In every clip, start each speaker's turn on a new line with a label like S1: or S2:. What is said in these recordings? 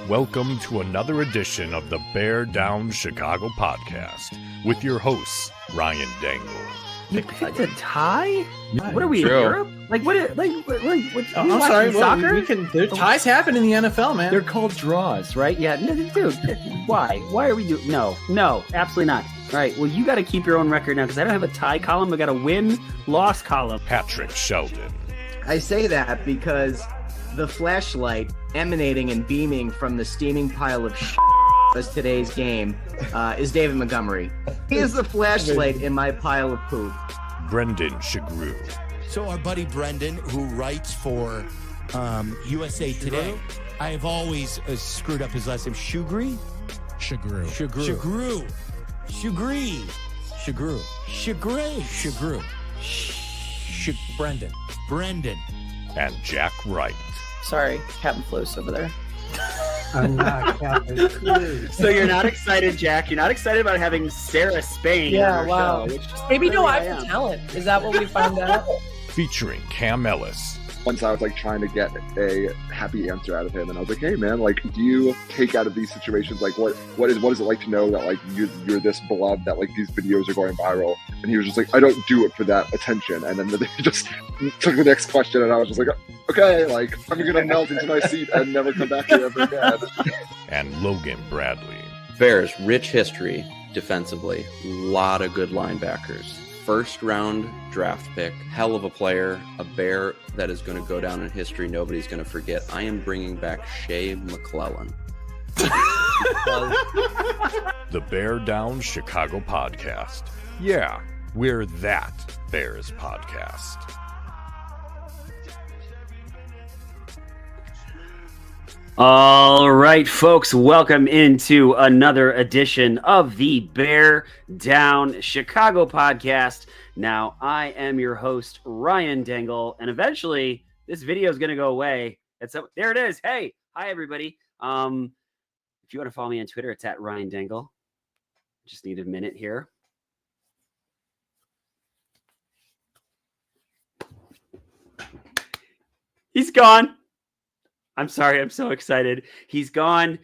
S1: Welcome to another edition of the Bear Down Chicago podcast with your hosts, Ryan Dangle.
S2: You picked a tie? What are we,
S3: True.
S2: in Europe?
S3: I'm sorry.
S2: Soccer?
S3: Ties happen in the NFL, man.
S2: They're called draws, right? Yeah, dude, why? Why are we doing? No, absolutely not. All right, well, you got to keep your own record now because I don't have a tie column. I got a win-loss column.
S1: Patrick Sheldon.
S4: I say that because the flashlight emanating and beaming from the steaming pile of as today's game is David Montgomery. He is the flashlight in my pile of poop.
S1: Brendan Shagrew.
S5: So our buddy Brendan, who writes for USA Today, I have always screwed up his last name. Shugri?
S6: Shagrew.
S5: Brendan.
S1: And Jack Wright.
S7: Sorry, Captain Flo's over there.
S6: I'm not Captain Clue.
S2: So you're not excited, Jack? You're not excited about having Sarah Spain
S7: Yeah,
S2: on your
S7: wow.
S2: show, which is
S7: Maybe no,
S2: really
S7: I have talent. Is that what we found out?
S1: Featuring Cam Ellis.
S8: Once I was like trying to get a happy answer out of him, and I was like, "Hey, man, like, do you take out of these situations like what is it like to know that like you're this beloved that like these videos are going viral?" And he was just like, "I don't do it for that attention." And then they just took the next question, and I was just like, "Okay, like I'm gonna melt into my seat and never come back here ever again."
S1: And Logan Bradley.
S9: Bears, rich history defensively. Lot of good linebackers. First round draft pick, hell of a player, a Bear that is going to go down in history. Nobody's going to forget. I am bringing back Shea McClellan.
S1: The Bear Down Chicago podcast. Yeah, we're that Bears podcast.
S2: All right, folks, welcome into another edition of the Bear Down Chicago podcast. Now, I am your host, Ryan Dangle, and eventually this video is going to go away. There it is. Hey, hi, everybody. If you want to follow me on Twitter, it's at Ryan Dangle. Just need a minute here. He's gone. I'm sorry. I'm so excited. He's gone.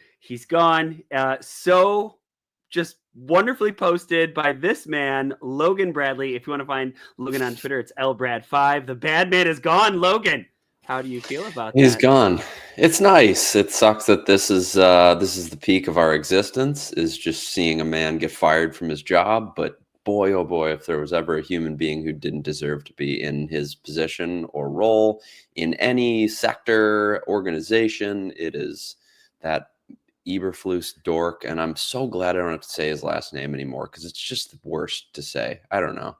S2: So just wonderfully posted by this man, Logan Bradley. If you want to find Logan on Twitter, it's LBrad5. The bad man is gone. Logan, how do you feel about that?
S9: He's gone. It's nice. It sucks that this is the peak of our existence, is just seeing a man get fired from his job. But boy, oh boy, if there was ever a human being who didn't deserve to be in his position or role in any sector, organization, it is that Eberflus dork. And I'm so glad I don't have to say his last name anymore because it's just the worst to say. I don't know.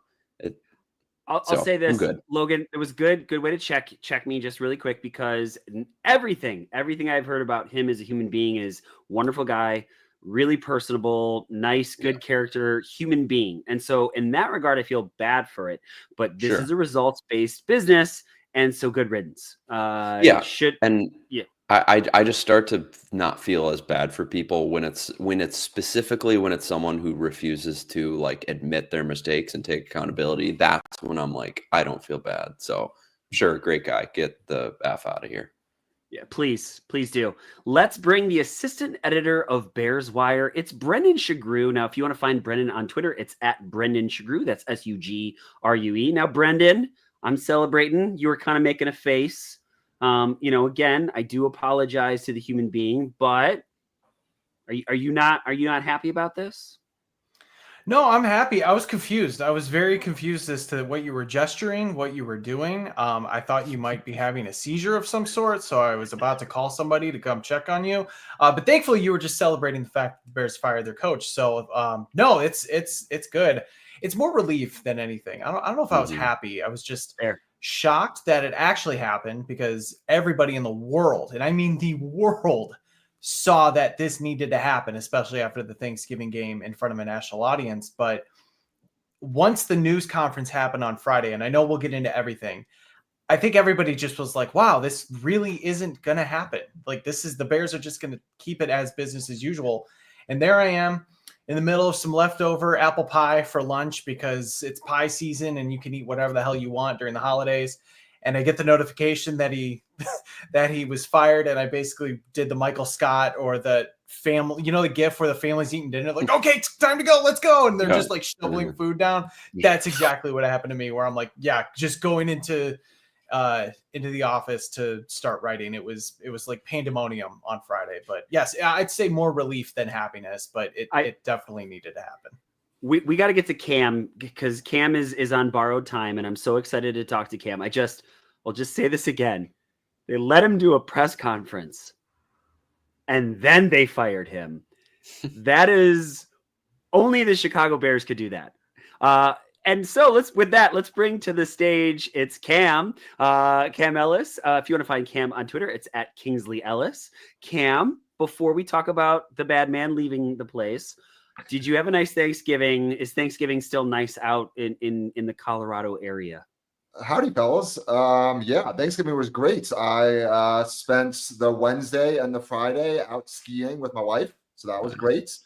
S2: I'll say this, Logan, it was good way to check me just really quick, because everything I've heard about him as a human being is wonderful guy, really personable, nice, good character, human being. And so in that regard, I feel bad for it, but this is a results-based business. And so good riddance.
S9: I just start to not feel as bad for people when it's someone who refuses to like admit their mistakes and take accountability. That's when I'm like, I don't feel bad. So sure, great guy, get the F out of here.
S2: Yeah, please do. Let's bring the assistant editor of Bears Wire. It's Brendan Shagrew. Now, if you want to find Brendan on Twitter, it's at Brendan Shagrew. That's Sugrue. Now, Brendan, I'm celebrating. You were kind of making a face. Again, I do apologize to the human being, but are you not happy about this?
S3: No, I'm happy. I was confused. I was very confused as to what you were gesturing, what you were doing. I thought you might be having a seizure of some sort, so I was about to call somebody to come check on you. But thankfully, you were just celebrating the fact that the Bears fired their coach. So no, it's good. It's more relief than anything. I don't know if I was happy. I was just shocked that it actually happened, because everybody in the world, and I mean the world, saw that this needed to happen, especially after the Thanksgiving game in front of a national audience. But once the news conference happened on Friday, and I know we'll get into everything, I think everybody just was like, wow, this really isn't going to happen. Like, the Bears are just going to keep it as business as usual. And there I am in the middle of some leftover apple pie for lunch, because it's pie season and you can eat whatever the hell you want during the holidays. and I get the notification that he that he was fired, and I basically did the Michael Scott or the family, the gif where the family's eating dinner, like, okay, it's time to go, let's go, and they're just like shoveling food down. That's exactly what happened to me, where I'm like, yeah, just going into the office to start writing. It was like pandemonium on Friday. But yes, I'd say more relief than happiness, but it definitely needed to happen.
S2: We got to get to Cam, because Cam is on borrowed time, and I'm so excited to talk to Cam. I'll just say this again. They let him do a press conference, and then they fired him. That is, only the Chicago Bears could do that. And so let's bring to the stage, it's Cam Ellis. If you want to find Cam on Twitter, it's at Kingsley Ellis. Cam, before we talk about the bad man leaving the place, did you have a nice Thanksgiving? Is Thanksgiving still nice out in the Colorado area?
S10: Howdy, fellas. Yeah, Thanksgiving was great. I spent the Wednesday and the Friday out skiing with my wife, so that was great.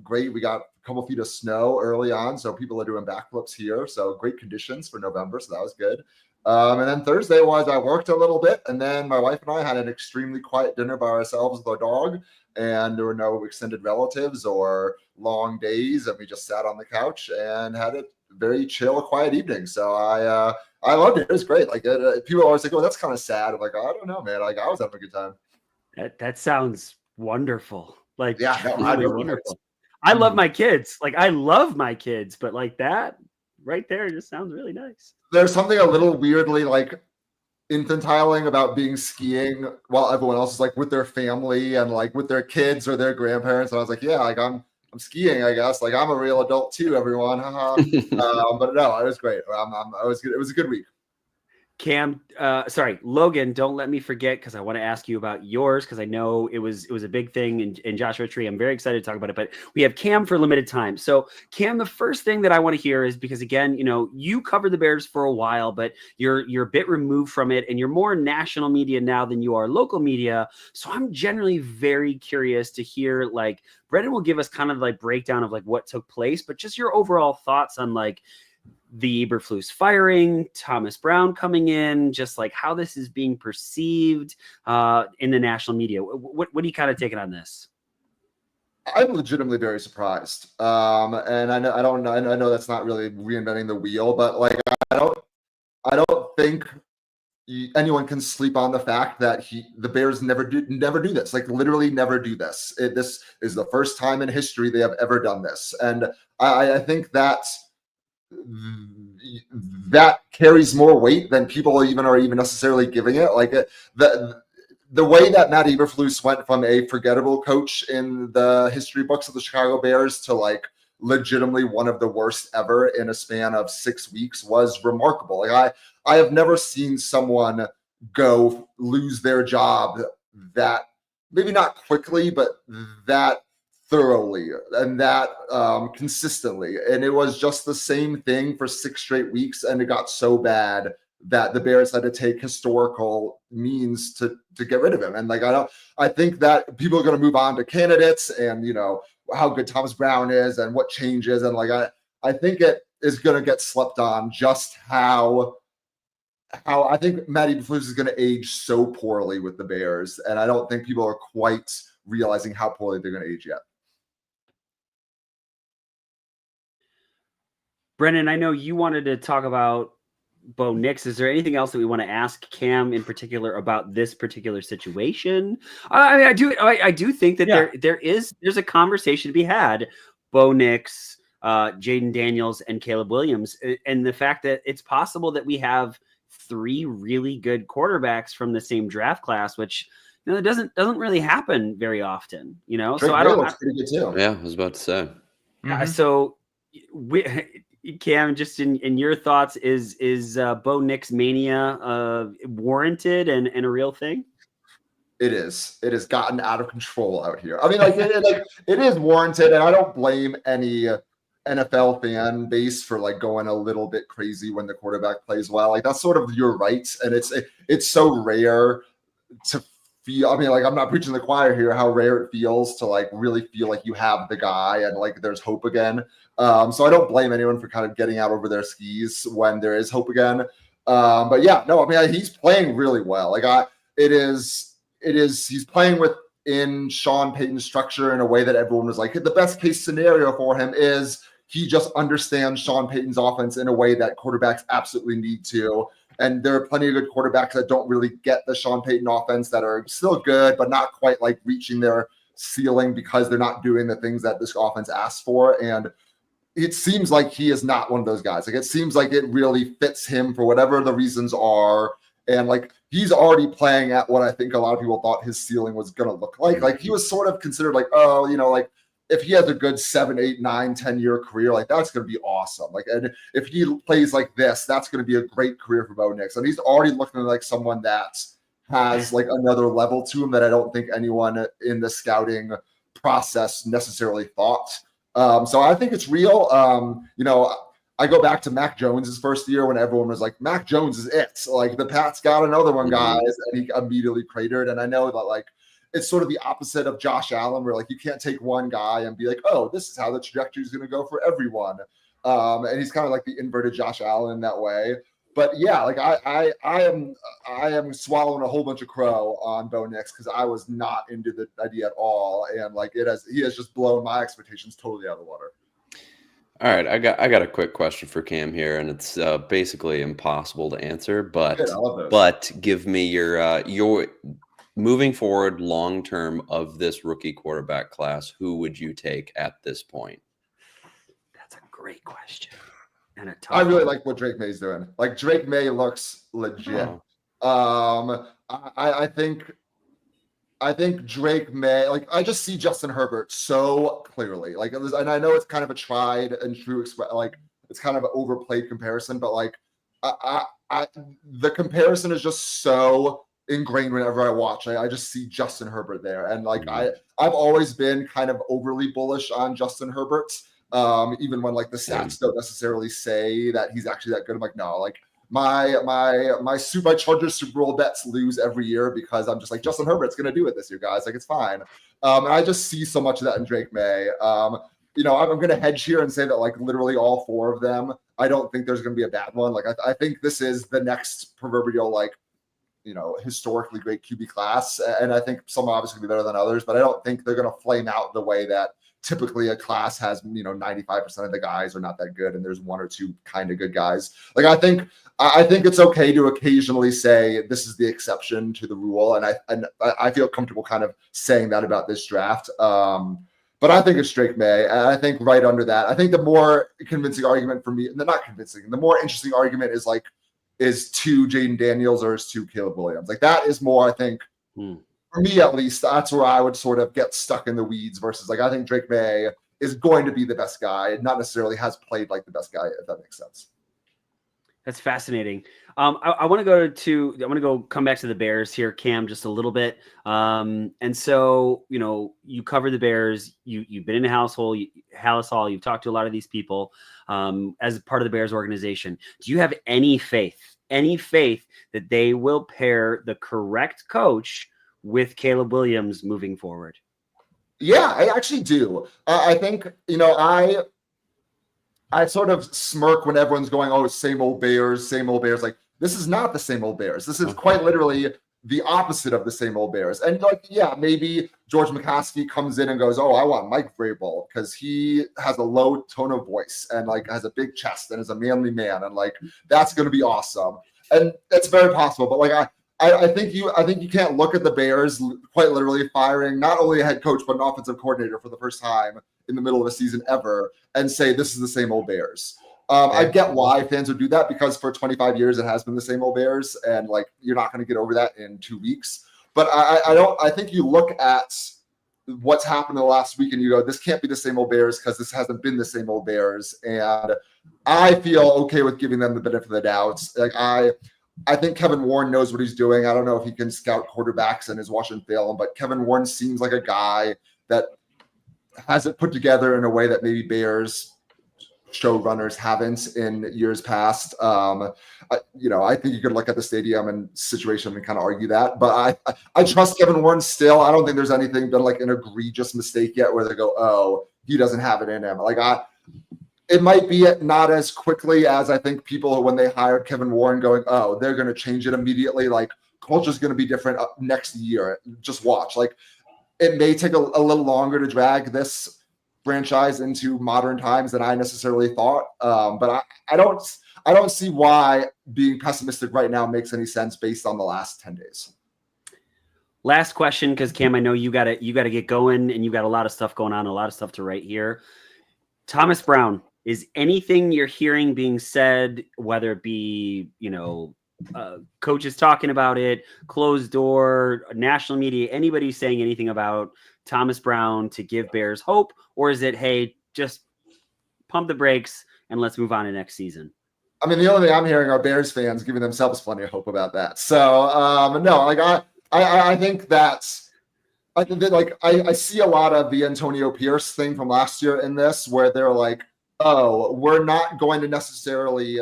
S10: Great. We got a couple feet of snow early on, so people are doing backflips here. So great conditions for November, so that was good. And then Thursday I worked a little bit, and then my wife and I had an extremely quiet dinner by ourselves with our dog, and there were no extended relatives or long days, and we just sat on the couch and had a very chill, quiet evening. So I loved it. It was great. Like people always say, "Oh, that's kind of sad." I'm like, I don't know, man. Like I was having a good time.
S2: That sounds wonderful. Like,
S10: yeah, no,
S2: wonderful. I love my kids. Like, I love my kids, but like that right there just sounds really nice.
S10: There's something a little weirdly like infantiling about being skiing while everyone else is like with their family and like with their kids or their grandparents. And I was like, yeah, like I'm skiing, I guess. Like I'm a real adult too, everyone. But no, it was great. It was good. It was a good week.
S2: Cam, Logan, don't let me forget, because I want to ask you about yours, because I know it was a big thing in Joshua Tree. I'm very excited to talk about it, but we have Cam for limited time. So Cam, the first thing that I want to hear is, because again, you covered the Bears for a while, but you're a bit removed from it, and you're more national media now than you are local media. So I'm generally very curious to hear, like, Brendan will give us kind of like breakdown of like what took place, but just your overall thoughts on like the Eberflus firing, Thomas Brown coming in, just like how this is being perceived in the national media. What are you kind of taking on this?
S10: I'm legitimately very surprised. And I know that's not really reinventing the wheel, but like I don't think anyone can sleep on the fact that the Bears never do this. Like literally never do this. This is the first time in history they have ever done this, and I think that carries more weight than people are even necessarily giving it. Like the way that Matt Eberflus went from a forgettable coach in the history books of the Chicago Bears to like legitimately one of the worst ever in a span of 6 weeks was remarkable. Like I have never seen someone lose their job that, maybe not quickly, but that thoroughly and that consistently. And it was just the same thing for 6 straight weeks, and it got so bad that the Bears had to take historical means to get rid of him. And like I think that people are going to move on to candidates and how good Thomas Brown is and what changes, and like I think it is going to get slept on just how I think Matt Eberflus is going to age so poorly with the Bears, and I don't think people are quite realizing how poorly they're going to age yet.
S2: Brennan, I know you wanted to talk about Bo Nix. Is there anything else that we want to ask Cam in particular about this particular situation? I mean, I do think that there's a conversation to be had. Bo Nix, Jaden Daniels, and Caleb Williams, and the fact that it's possible that we have 3 really good quarterbacks from the same draft class, which it doesn't really happen very often.
S10: Drake
S2: so I don't.
S10: Looks pretty good too.
S9: Yeah, I was about to say.
S2: So Cam, just in your thoughts, is Bo Nix mania warranted and a real thing?
S10: It is. It has gotten out of control out here. I mean, it is warranted, and I don't blame any NFL fan base for like going a little bit crazy when the quarterback plays well. Like that's sort of your right, and it's so rare to feel. I mean, like I'm not preaching the choir here. How rare it feels to like really feel like you have the guy and like there's hope again. So I don't blame anyone for kind of getting out over their skis when there is hope again. But yeah, no, I mean, he's playing really well. Like he's playing within Sean Payton's structure in a way that everyone was like, the best case scenario for him is he just understands Sean Payton's offense in a way that quarterbacks absolutely need to. And there are plenty of good quarterbacks that don't really get the Sean Payton offense that are still good, but not quite like reaching their ceiling because they're not doing the things that this offense asks for. And it seems like he is not one of those guys. Like, it seems like it really fits him for whatever the reasons are. And like, he's already playing at what I think a lot of people thought his ceiling was going to look like. Like, he was sort of considered like, oh, you know, like if he has a good 7, 8, 9, 10-year career, like that's going to be awesome. Like, and if he plays like this, that's going to be a great career for Bo Nix. And he's already looking like someone that has like another level to him that I don't think anyone in the scouting process necessarily thought. So I think it's real. You know, I go back to Mac Jones's first year when everyone was like, Mac Jones is it. Like, the Pats got another one, guys, and he immediately cratered. And I know that like it's sort of the opposite of Josh Allen, where like you can't take one guy and be like, oh, this is how the trajectory is going to go for everyone. And he's kind of like the inverted Josh Allen in that way. But yeah, like I am swallowing a whole bunch of crow on Bo Nix because I was not into the idea at all, and like he has just blown my expectations totally out of the water.
S9: All right, I got a quick question for Cam here, and it's basically impossible to answer, but give me your moving forward long term of this rookie quarterback class. Who would you take at this point?
S2: That's a great question. And
S10: I really like what Drake May's doing. Like, Drake May looks legit. I think Drake May, like, I just see Justin Herbert so clearly. Like, and I know it's kind of a tried and true, like, it's kind of an overplayed comparison, but like, the comparison is just so ingrained whenever I watch. I just see Justin Herbert there, and like, I've always been kind of overly bullish on Justin Herbert. Even when like the stats don't necessarily say that he's actually that good. I'm like, no, like my Chargers Super Bowl bets lose every year because I'm just like, Justin Herbert's going to do it this year, guys. Like, it's fine. And I just see so much of that in Drake May. You know, I'm going to hedge here and say that like literally all 4 of them, I don't think there's going to be a bad one. Like, I think this is the next proverbial, like, you know, historically great QB class. And I think some are obviously going to be better than others, but I don't think they're going to flame out the way that typically a class has, you know, 95% of the guys are not that good, and there's 1 or 2 kind of good guys. Like, I think it's okay to occasionally say this is the exception to the rule, and I feel comfortable kind of saying that about this draft. But I think it's Drake May, and I think right under that, I think the more convincing argument for me, not convincing, the more interesting argument is to Jaden Daniels or is to Caleb Williams. Like, that is more, I think. For me, at least, that's where I would sort of get stuck in the weeds versus, like, I think Drake May is going to be the best guy, not necessarily has played like the best guy, if that makes sense.
S2: That's fascinating. I want to go come back to the Bears here, Cam, just a little bit. And so, you know, you cover the Bears. You've been in Hallis Hall. You've talked to a lot of these people as part of the Bears organization. Do you have any faith that they will pair the correct coach with Caleb Williams moving forward?
S10: Yeah, I actually do. I think, you know, I sort of smirk when everyone's going, oh, same old Bears. Like, this is not the same old Bears. This is quite literally the opposite of the same old Bears. And like, yeah, maybe George McCaskey comes in and goes, oh, I want Mike Vrabel because he has a low tone of voice and like has a big chest and is a manly man. And like, that's going to be awesome. And it's very possible. But like, I think you can't look at the Bears quite literally firing not only a head coach but an offensive coordinator for the first time in the middle of a season ever and say this is the same old Bears. I get why fans would do that because for 25 years it has been the same old Bears, and like you're not going to get over that in 2 weeks. But I think you look at what's happened in the last week and you go, this can't be the same old Bears because this hasn't been the same old Bears, and I feel okay with giving them the benefit of the doubt. Like I think Kevin Warren knows what he's doing. I don't know if he can scout quarterbacks and is watching film, but Kevin Warren seems like a guy that has it put together in a way that maybe Bears showrunners haven't in years past. You know, I think you could look at the stadium and situation and kind of argue that, but I trust Kevin Warren still. I don't think there's anything been like an egregious mistake yet where they go, oh, he doesn't have it in him. Like it might be not as quickly as I think people when they hired Kevin Warren going, oh, they're going to change it immediately. Like culture's going to be different next year. Just watch. Like it may take a little longer to drag this franchise into modern times than I necessarily thought. But I don't see why being pessimistic right now makes any sense based on the last 10 days.
S2: Last question, because Cam, I know you gotta get going, and you got a lot of stuff going on, a lot of stuff to write here. Thomas Brown, is anything you're hearing being said, whether it be coaches talking about it, closed door, national media, anybody saying anything about Thomas Brown to give Bears hope, or is it, hey, just pump the brakes and let's move on to next season?
S10: I mean, the only thing I'm hearing are Bears fans giving themselves plenty of hope about that. So no, like I think that's. I think that I see a lot of the Antonio Pierce thing from last year in this, where they're like, oh, we're not going to necessarily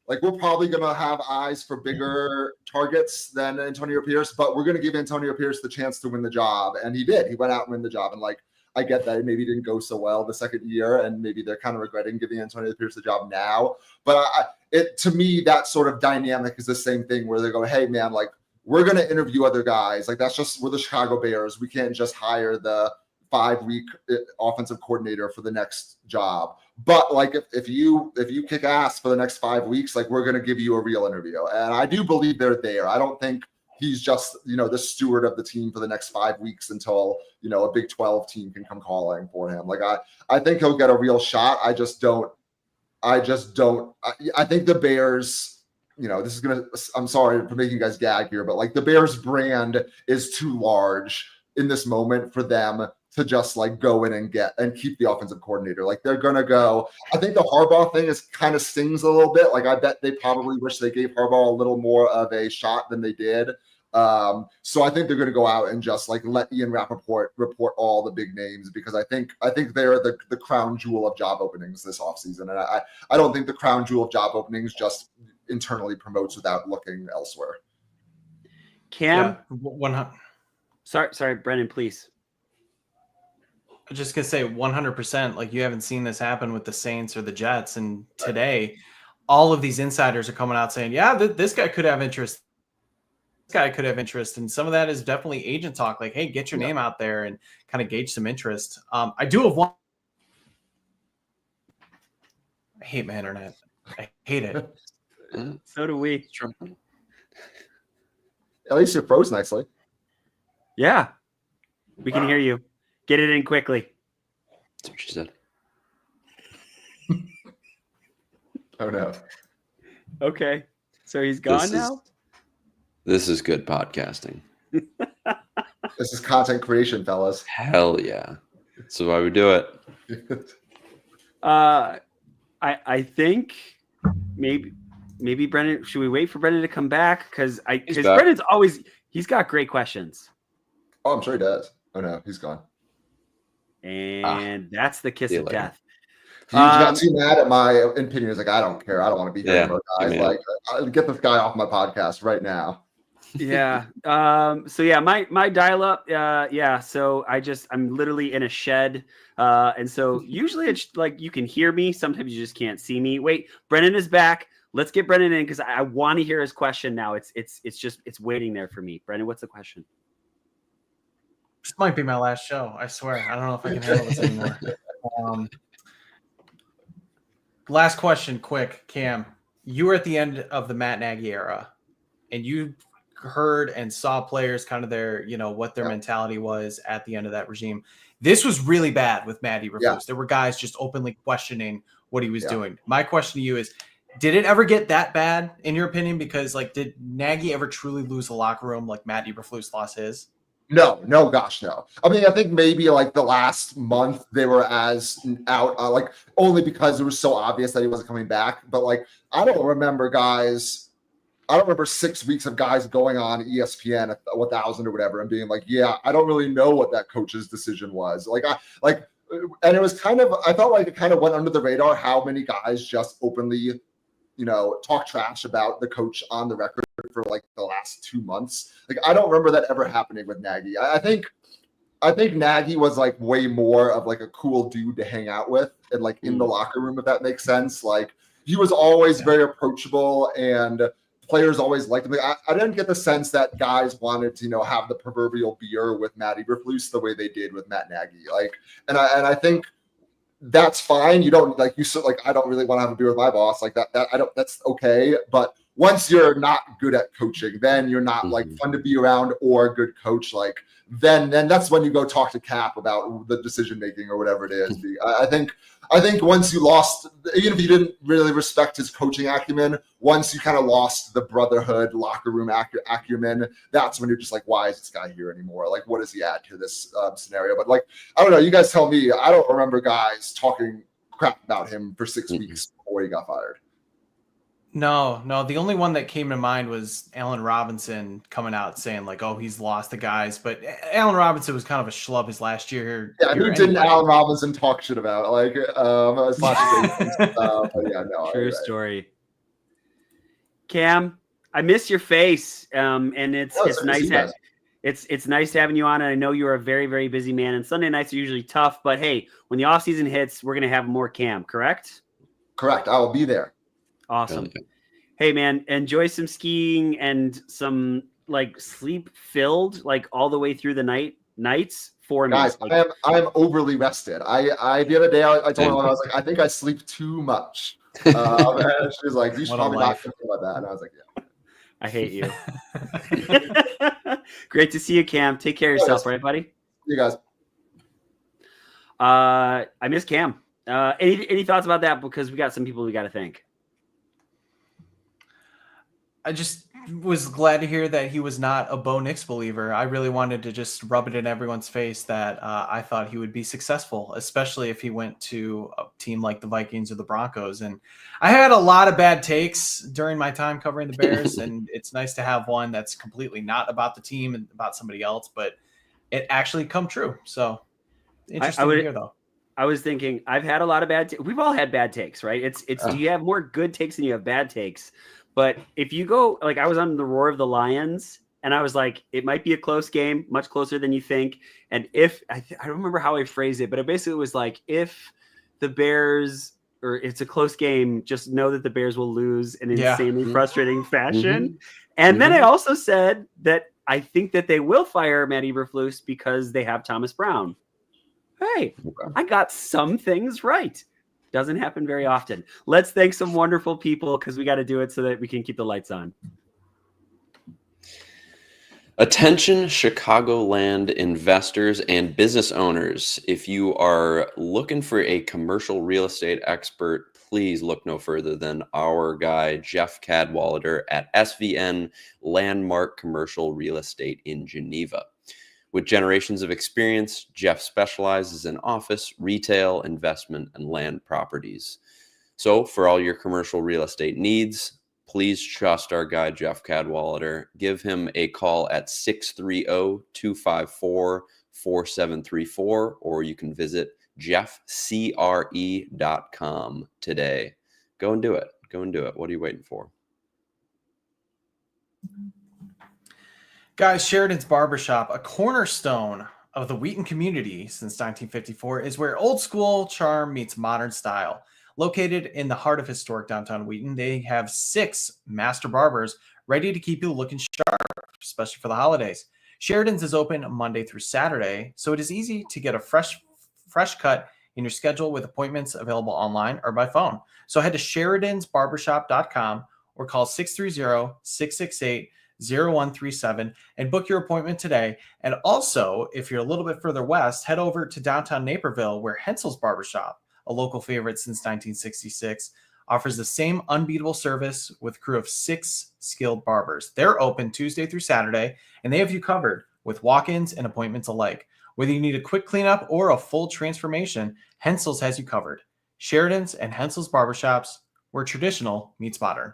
S10: we're probably going to have eyes for bigger targets than Antonio Pierce, but we're going to give Antonio Pierce the chance to win the job. And he did. He went out and win the job. And I get that it maybe didn't go so well the second year, and maybe they're kind of regretting giving Antonio Pierce the job now. But to me, that sort of dynamic is the same thing where they go, hey, man, we're going to interview other guys. We're the Chicago Bears. We can't just hire the 5-week offensive coordinator for the next job. But if you kick ass for the next 5 weeks, we're going to give you a real interview. And I do believe they're there. I don't think he's just, the steward of the team for the next 5 weeks until, a Big 12 team can come calling for him. I think he'll get a real shot. I think the Bears, this is I'm sorry for making you guys gag here, but the Bears brand is too large in this moment for them to just go in and keep the offensive coordinator. They're going to go. I think the Harbaugh thing is kind of stings a little bit. I bet they probably wish they gave Harbaugh a little more of a shot than they did. So I think they're going to go out and just let Ian Rappaport report all the big names, because I think they're the crown jewel of job openings this offseason. And I don't think the crown jewel of job openings just internally promotes without looking elsewhere.
S2: Cam,
S3: yeah,
S2: sorry, Brendan, please.
S3: I was just gonna say 100%. You haven't seen this happen with the Saints or the Jets, and today, all of these insiders are coming out saying, "Yeah, this guy could have interest. This guy could have interest," and some of that is definitely agent talk. Hey, get your name out there and kind of gauge some interest. I do have one. I hate my internet. I hate it.
S2: So do we.
S10: At least you froze nicely.
S2: Yeah, we can hear you. Get it in quickly.
S9: That's what she said.
S10: Oh no.
S2: Okay, so he's gone now.
S9: This is good podcasting.
S10: This is content creation, fellas.
S9: Hell yeah. That's why we do it.
S2: I think maybe Brendan, should we wait for Brendan to come back? Because Brendan's he's got great questions.
S10: Oh, I'm sure he does. Oh no, he's gone.
S2: And that's the kiss of death.
S10: He got too mad at my opinion. He's I don't care. I don't want to be here anymore, guys. Get this guy off my podcast right now.
S2: Yeah. So yeah, my dial up. Yeah. So I'm literally in a shed. And so usually it's you can hear me. Sometimes you just can't see me. Wait, Brendan is back. Let's get Brendan in because I want to hear his question now. It's waiting there for me. Brendan, what's the question?
S3: This might be my last show. I swear. I don't know if I can handle this anymore. Last question, quick, Cam. You were at the end of the Matt Nagy era, and you heard and saw players kind of their, what their mentality was at the end of that regime. This was really bad with Matt Eberflus. Yeah. There were guys just openly questioning what he was doing. My question to you is, did it ever get that bad in your opinion? Because did Nagy ever truly lose the locker room like Matt Eberflus lost his?
S10: No, gosh, no. I mean, I think maybe the last month they were as out, only because it was so obvious that he wasn't coming back. But I don't remember 6 weeks of guys going on ESPN at 1,000 or whatever and being yeah, I don't really know what that coach's decision was. And it was I felt it kind of went under the radar how many guys just openly, talk trash about the coach on the record for the last 2 months. I don't remember that ever happening with Nagy. I think I think Nagy was like way more of like a cool dude to hang out with and like in the locker room, if that makes sense. Like he was always very approachable and players always liked him. Like, I didn't get the sense that guys wanted to, have the proverbial beer with Matt Eberflus the way they did with Matt Nagy. Like, and I think that's fine. You don't like I don't really want to have a beer with my boss like that. That's okay. But once you're not good at coaching, then you're not like fun to be around or a good coach. Like then that's when you go talk to Cap about the decision making or whatever it is. I think once you lost, even if you didn't really respect his coaching acumen, once you kind of lost the brotherhood locker room acumen, that's when you're just like, why is this guy here anymore? Like, what does he add to this scenario? But like, I don't know. You guys tell me. I don't remember guys talking crap about him for 6 weeks before he got fired.
S3: No. The only one that came to mind was Allen Robinson coming out saying like, "Oh, he's lost the guys." But Allen Robinson was kind of a schlub his last year.
S10: Yeah, who didn't Allen Robinson talk shit about? Like, but yeah, no.
S2: True story. Cam, I miss your face, and it's nice. It's nice having you on, and I know you're a very, very busy man. And Sunday nights are usually tough, but hey, when the off season hits, we're gonna have more Cam. Correct?
S10: Correct. I will be there.
S2: Awesome. Hey man, enjoy some skiing and some like sleep filled like all the way through the nights for me.
S10: Guys,
S2: like,
S10: I'm overly rested. I the other day I told her I was like, I think I sleep too much. And she was like, you should probably not think about that. And I was like, yeah.
S2: I hate you. Great to see you, Cam. Take care of yourself, right, buddy?
S10: You guys.
S2: I miss Cam. Any thoughts about that? Because we got some people we got to thank.
S3: I just was glad to hear that he was not a Bo Nix believer. I really wanted to just rub it in everyone's face that I thought he would be successful, especially if he went to a team like the Vikings or the Broncos. And I had a lot of bad takes during my time covering the Bears, and it's nice to have one that's completely not about the team and about somebody else, but it actually come true. So interesting to hear, though.
S2: I was thinking, I've had a lot of bad takes. We've all had bad takes, right? It's do you have more good takes than you have bad takes? But if you go, like I was on the Roar of the Lions, and I was like, it might be a close game, much closer than you think. And if I don't remember how I phrased it, but it basically was like, if the Bears, or it's a close game, just know that the Bears will lose in insanely frustrating fashion. And then I also said that I think that they will fire Matt Eberflus because they have Thomas Brown. Hey, I got some things right. Doesn't happen very often. Let's thank some wonderful people because we got to do it so that we can keep the lights on.
S9: Attention Chicagoland investors and business owners. If you are looking for a commercial real estate expert, please look no further than our guy, Jeff Cadwallader at SVN Landmark Commercial Real Estate in Geneva. With generations of experience, Jeff specializes in office, retail, investment, and land properties. So for all your commercial real estate needs, please trust our guy, Jeff Cadwallader. Give him a call at 630-254-4734, or you can visit jeffcre.com today. Go and do it. Go and do it. What are you waiting for?
S3: Guys, Sheridan's Barbershop, a cornerstone of the Wheaton community since 1954, is where old school charm meets modern style. Located in the heart of historic downtown Wheaton, they have 6 master barbers ready to keep you looking sharp, especially for the holidays. Sheridan's is open Monday through Saturday, so it is easy to get a fresh cut in your schedule with appointments available online or by phone. So head to sheridansbarbershop.com or call 630-668-0137 and book your appointment today. And also, if you're a little bit further west, head over to downtown Naperville, where Hensel's Barbershop, a local favorite since 1966, offers the same unbeatable service with a crew of 6 skilled barbers. They're open Tuesday through Saturday, and they have you covered with walk-ins and appointments alike. Whether you need a quick cleanup or a full transformation, Hensel's has you covered. Sheridan's and Hensel's Barbershops, where traditional meets modern.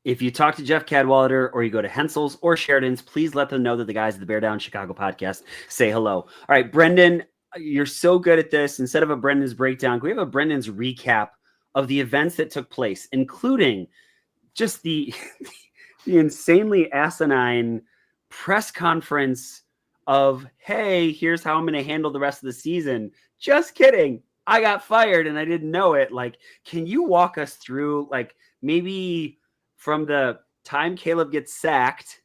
S2: If you talk to Jeff Cadwallader or you go to Hensel's or Sheridan's, please let them know that the guys at the Bear Down Chicago podcast say hello. All right, Brendan, you're so good at this. Instead of a Brendan's breakdown, can we have a Brendan's recap of the events that took place, including just the insanely asinine press conference of, hey, here's how I'm going to handle the rest of the season. Just kidding. I got fired and I didn't know it. Like, can you walk us through, like, maybe from the time Caleb gets sacked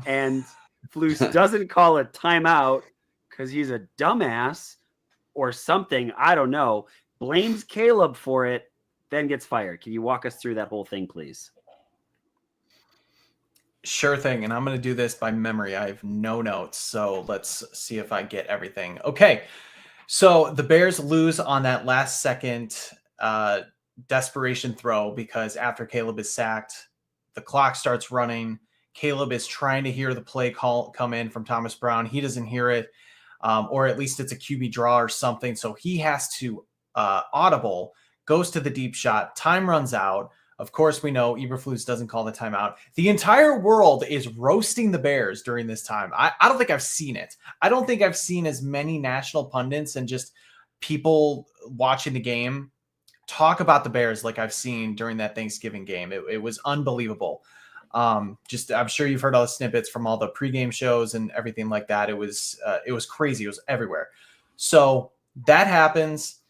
S2: and Flus doesn't call a timeout because he's a dumbass or something, I don't know, blames Caleb for it, then gets fired. Can you walk us through that whole thing, please?
S3: Sure thing. And I'm going to do this by memory. I have no notes. So let's see if I get everything. Okay. So the Bears lose on that last second desperation throw because after Caleb is sacked, the clock starts running. Caleb is trying to hear the play call come in from Thomas Brown. He doesn't hear it, or at least it's a QB draw or something. So he has to audible, goes to the deep shot. Time runs out. Of course, we know Eberflus doesn't call the timeout. The entire world is roasting the Bears during this time. I don't think I've seen it. I don't think I've seen as many national pundits and just people watching the game talk about the Bears like I've seen during that Thanksgiving game. It was unbelievable. I'm sure you've heard all the snippets from all the pregame shows and everything like that. It was crazy. It was everywhere. So that happens.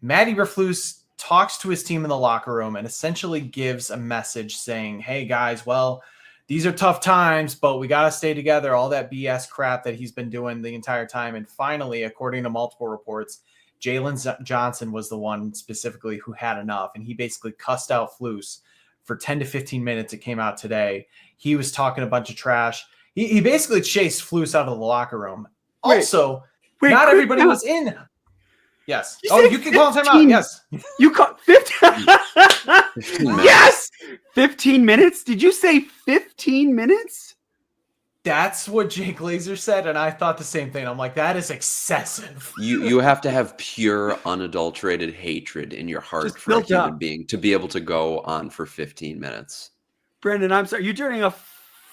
S3: Matt Eberflus talks to his team in the locker room and essentially gives a message saying, hey guys, well, these are tough times, but we got to stay together. All that BS crap that he's been doing the entire time. And finally, according to multiple reports, Jalen Johnson was the one specifically who had enough. And he basically cussed out Flus for 10 to 15 minutes. It came out today. He was talking a bunch of trash. He basically chased Flus out of the locker room. Also, not everybody was in. Yes. You can call time out. Yes.
S2: You call 15. Yes. 15 minutes. Did you say 15 minutes?
S3: That's what Jake Glazer said, and I thought the same thing. I'm like, that is excessive.
S9: You have to have pure, unadulterated hatred in your heart
S2: Just
S9: for a
S2: built
S9: human
S2: up.
S9: being to be able to go on for 15 minutes.
S2: Brendan, I'm sorry. You're doing a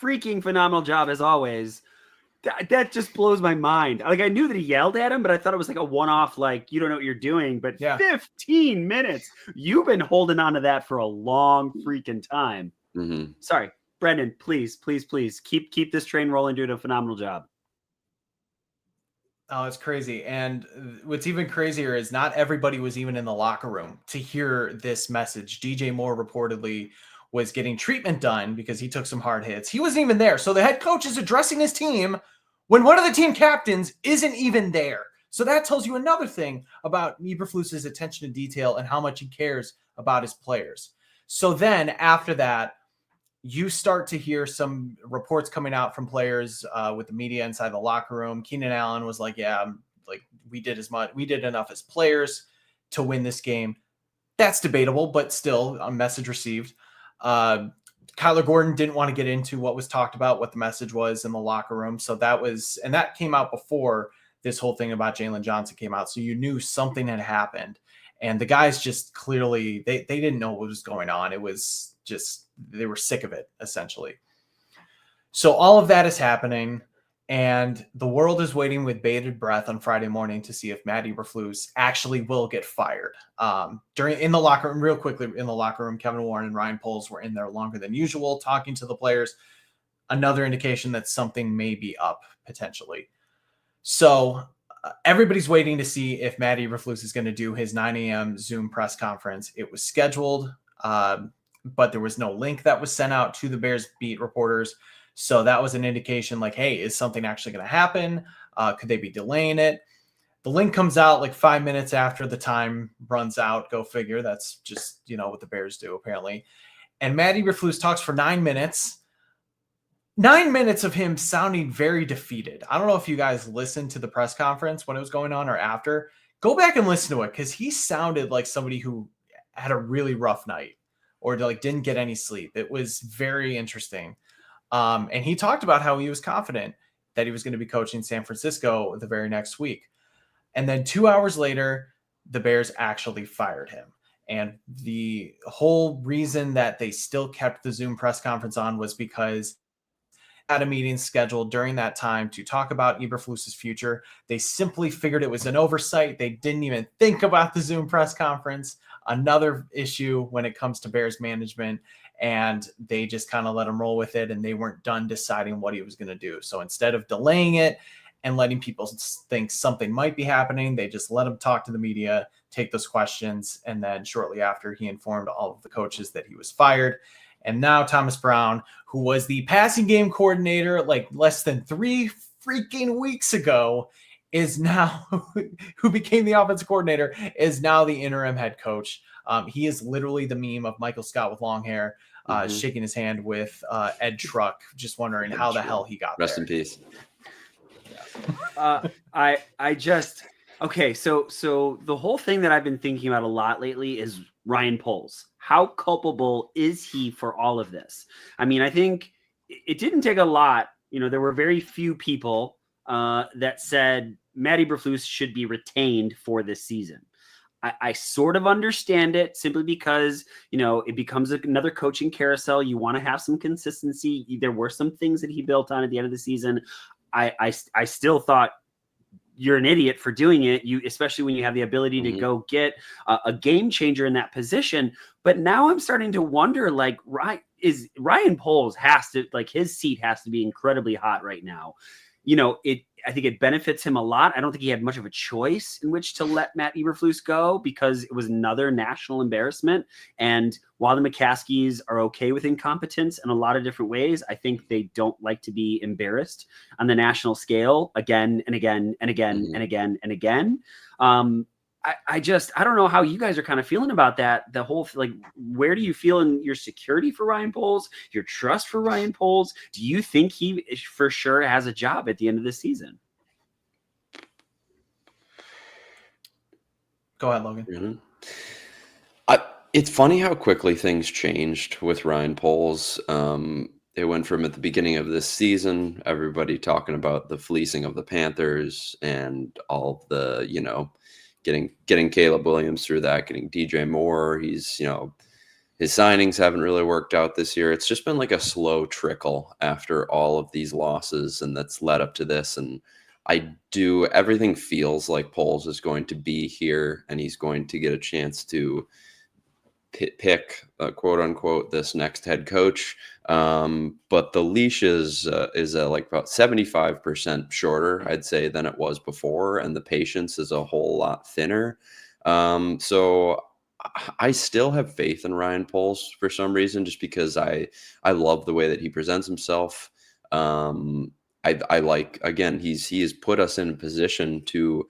S2: freaking phenomenal job as always. That just blows my mind. Like, I knew that he yelled at him, but I thought it was like a one-off, like, you don't know what you're doing. But 15 minutes. You've been holding on to that for a long freaking time.
S9: Mm-hmm.
S2: Sorry. Brendan, please keep this train rolling, doing a phenomenal job.
S3: Oh, it's crazy. And what's even crazier is not everybody was even in the locker room to hear this message. DJ Moore reportedly was getting treatment done because he took some hard hits. He wasn't even there. So the head coach is addressing his team when one of the team captains isn't even there. So that tells you another thing about Eberflus's attention to detail and how much he cares about his players. So then after that, you start to hear some reports coming out from players with the media inside the locker room. Keenan Allen was like, we did enough as players to win this game. That's debatable, but still a message received. Kyler Gordon didn't want to get into what was talked about, what the message was in the locker room. So that came out before this whole thing about Jalen Johnson came out. So you knew something had happened, and the guys just clearly, they didn't know what was going on. It was just, they were sick of it essentially. So all of that is happening, and the world is waiting with bated breath on Friday morning to see if Matt Eberflus actually will get fired. In the locker room, real quickly in the locker room, Kevin Warren and Ryan Poles were in there longer than usual, talking to the players. Another indication that something may be up potentially. So everybody's waiting to see if Matt Eberflus is going to do his 9 a.m. Zoom press conference. It was scheduled, but there was no link that was sent out to the Bears beat reporters. So that was an indication like, hey, is something actually going to happen? Could they be delaying it? The link comes out like 5 minutes after the time runs out. Go figure. That's just, what the Bears do apparently. And Matt Eberflus talks for 9 minutes. 9 minutes of him sounding very defeated. I don't know if you guys listened to the press conference when it was going on or after. Go back and listen to it, because he sounded like somebody who had a really rough night or didn't get any sleep. It was very interesting. And he talked about how he was confident that he was going to be coaching San Francisco the very next week. And then 2 hours later, the Bears actually fired him. And the whole reason that they still kept the Zoom press conference on was because they had a meeting scheduled during that time to talk about Eberflus's future. They simply figured it was an oversight. They didn't even think about the Zoom press conference. Another issue when it comes to Bears management. and they just kind of let him roll with it, and they weren't done deciding what he was going to do. So instead of delaying it and letting people think something might be happening, they just let him talk to the media, take those questions, and then shortly after, he informed all of the coaches that he was fired. And now Thomas Brown, who was the passing game coordinator like less than 3 freaking weeks ago, is now who became the offensive coordinator, is now the interim head coach. He is literally the meme of Michael Scott with long hair, shaking his hand with Ed Truck, just wondering how the hell he got there.
S9: Rest in peace.
S2: Okay, so the whole thing that I've been thinking about a lot lately is Ryan Poles. How culpable is he for all of this? I mean, I think it didn't take a lot. There were very few people that said Matt Eberflus should be retained for this season. I sort of understand it simply because, it becomes another coaching carousel. You want to have some consistency. There were some things that he built on at the end of the season. I still thought you're an idiot for doing it. Especially when you have the ability to go get a game changer in that position. But now I'm starting to wonder, Ryan Poles has to, his seat has to be incredibly hot right now. I think it benefits him a lot. I don't think he had much of a choice in which to let Matt Eberflus go because it was another national embarrassment. And while the McCaskies are okay with incompetence in a lot of different ways, I think they don't like to be embarrassed on the national scale again and again and again and again and again. I don't know how you guys are kind of feeling about that. The whole, where do you feel in your security for Ryan Poles, your trust for Ryan Poles? Do you think he for sure has a job at the end of the season?
S3: Go ahead, Logan.
S9: It's funny how quickly things changed with Ryan Poles. It went from at the beginning of this season, everybody talking about the fleecing of the Panthers and all the, getting Caleb Williams through that, getting DJ Moore. He's, his signings haven't really worked out this year. It's just been like a slow trickle after all of these losses, and that's led up to this. And everything feels like Poles is going to be here and he's going to get a chance to pick quote unquote this next head coach. But the leash is about 75% shorter, I'd say, than it was before, and the patience is a whole lot thinner. So I still have faith in Ryan Poles for some reason, just because I love the way that he presents himself. I like, again, he has put us in a position to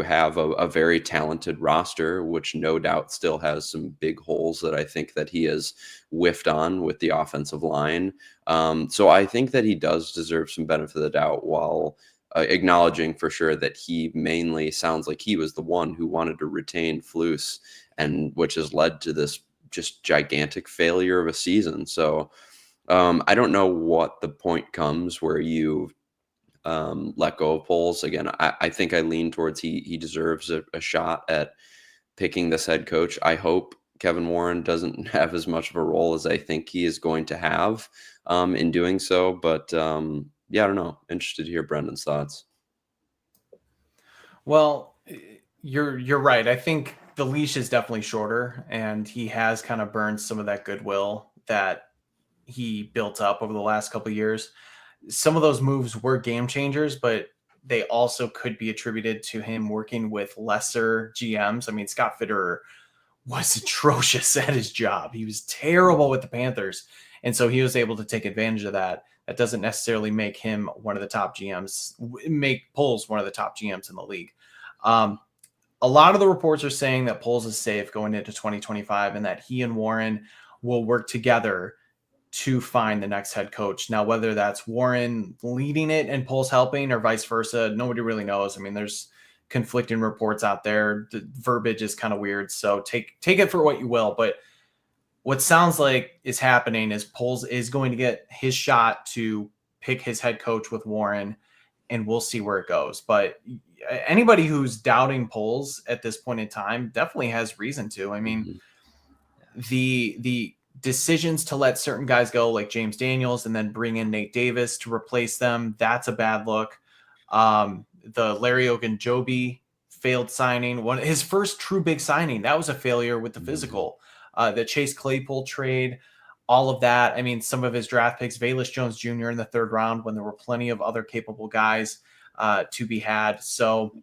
S9: have a very talented roster, which no doubt still has some big holes that I think that he has whiffed on with the offensive line. So I think that he does deserve some benefit of the doubt, while acknowledging for sure that he mainly sounds like he was the one who wanted to retain Flus, and which has led to this just gigantic failure of a season. So I don't know what the point comes where you let go of Poles. Again, I think I lean towards he deserves a shot at picking this head coach. I hope Kevin Warren doesn't have as much of a role as I think he is going to have in doing so. But yeah, I don't know. Interested to hear Brendan's thoughts.
S3: Well, you're right. I think the leash is definitely shorter, and he has kind of burned some of that goodwill that he built up over the last couple of years. Some of those moves were game changers, but they also could be attributed to him working with lesser GMs. I mean, Scott Fitterer was atrocious at his job. He was terrible with the Panthers. And so he was able to take advantage of that. That doesn't necessarily make him one of the top GMs, make Poles one of the top GMs in the league. A lot of the reports are saying that Poles is safe going into 2025 and that he and Warren will work together to find the next head coach. Now, whether that's Warren leading it and Poles helping or vice versa, nobody really knows. I mean, there's conflicting reports out there. The verbiage is kind of weird. So take it for what you will. But what sounds like is happening is Poles is going to get his shot to pick his head coach with Warren, and we'll see where it goes. But anybody who's doubting Poles at this point in time definitely has reason to. I mean, the decisions to let certain guys go, like James Daniels, and then bring in Nate Davis to replace them, that's a bad look. The Larry Ogunjobi failed signing, his first true big signing, that was a failure with the physical. The Chase Claypool trade, all of that. I mean, some of his draft picks, Velus Jones Jr. in the 3rd round, when there were plenty of other capable guys to be had. So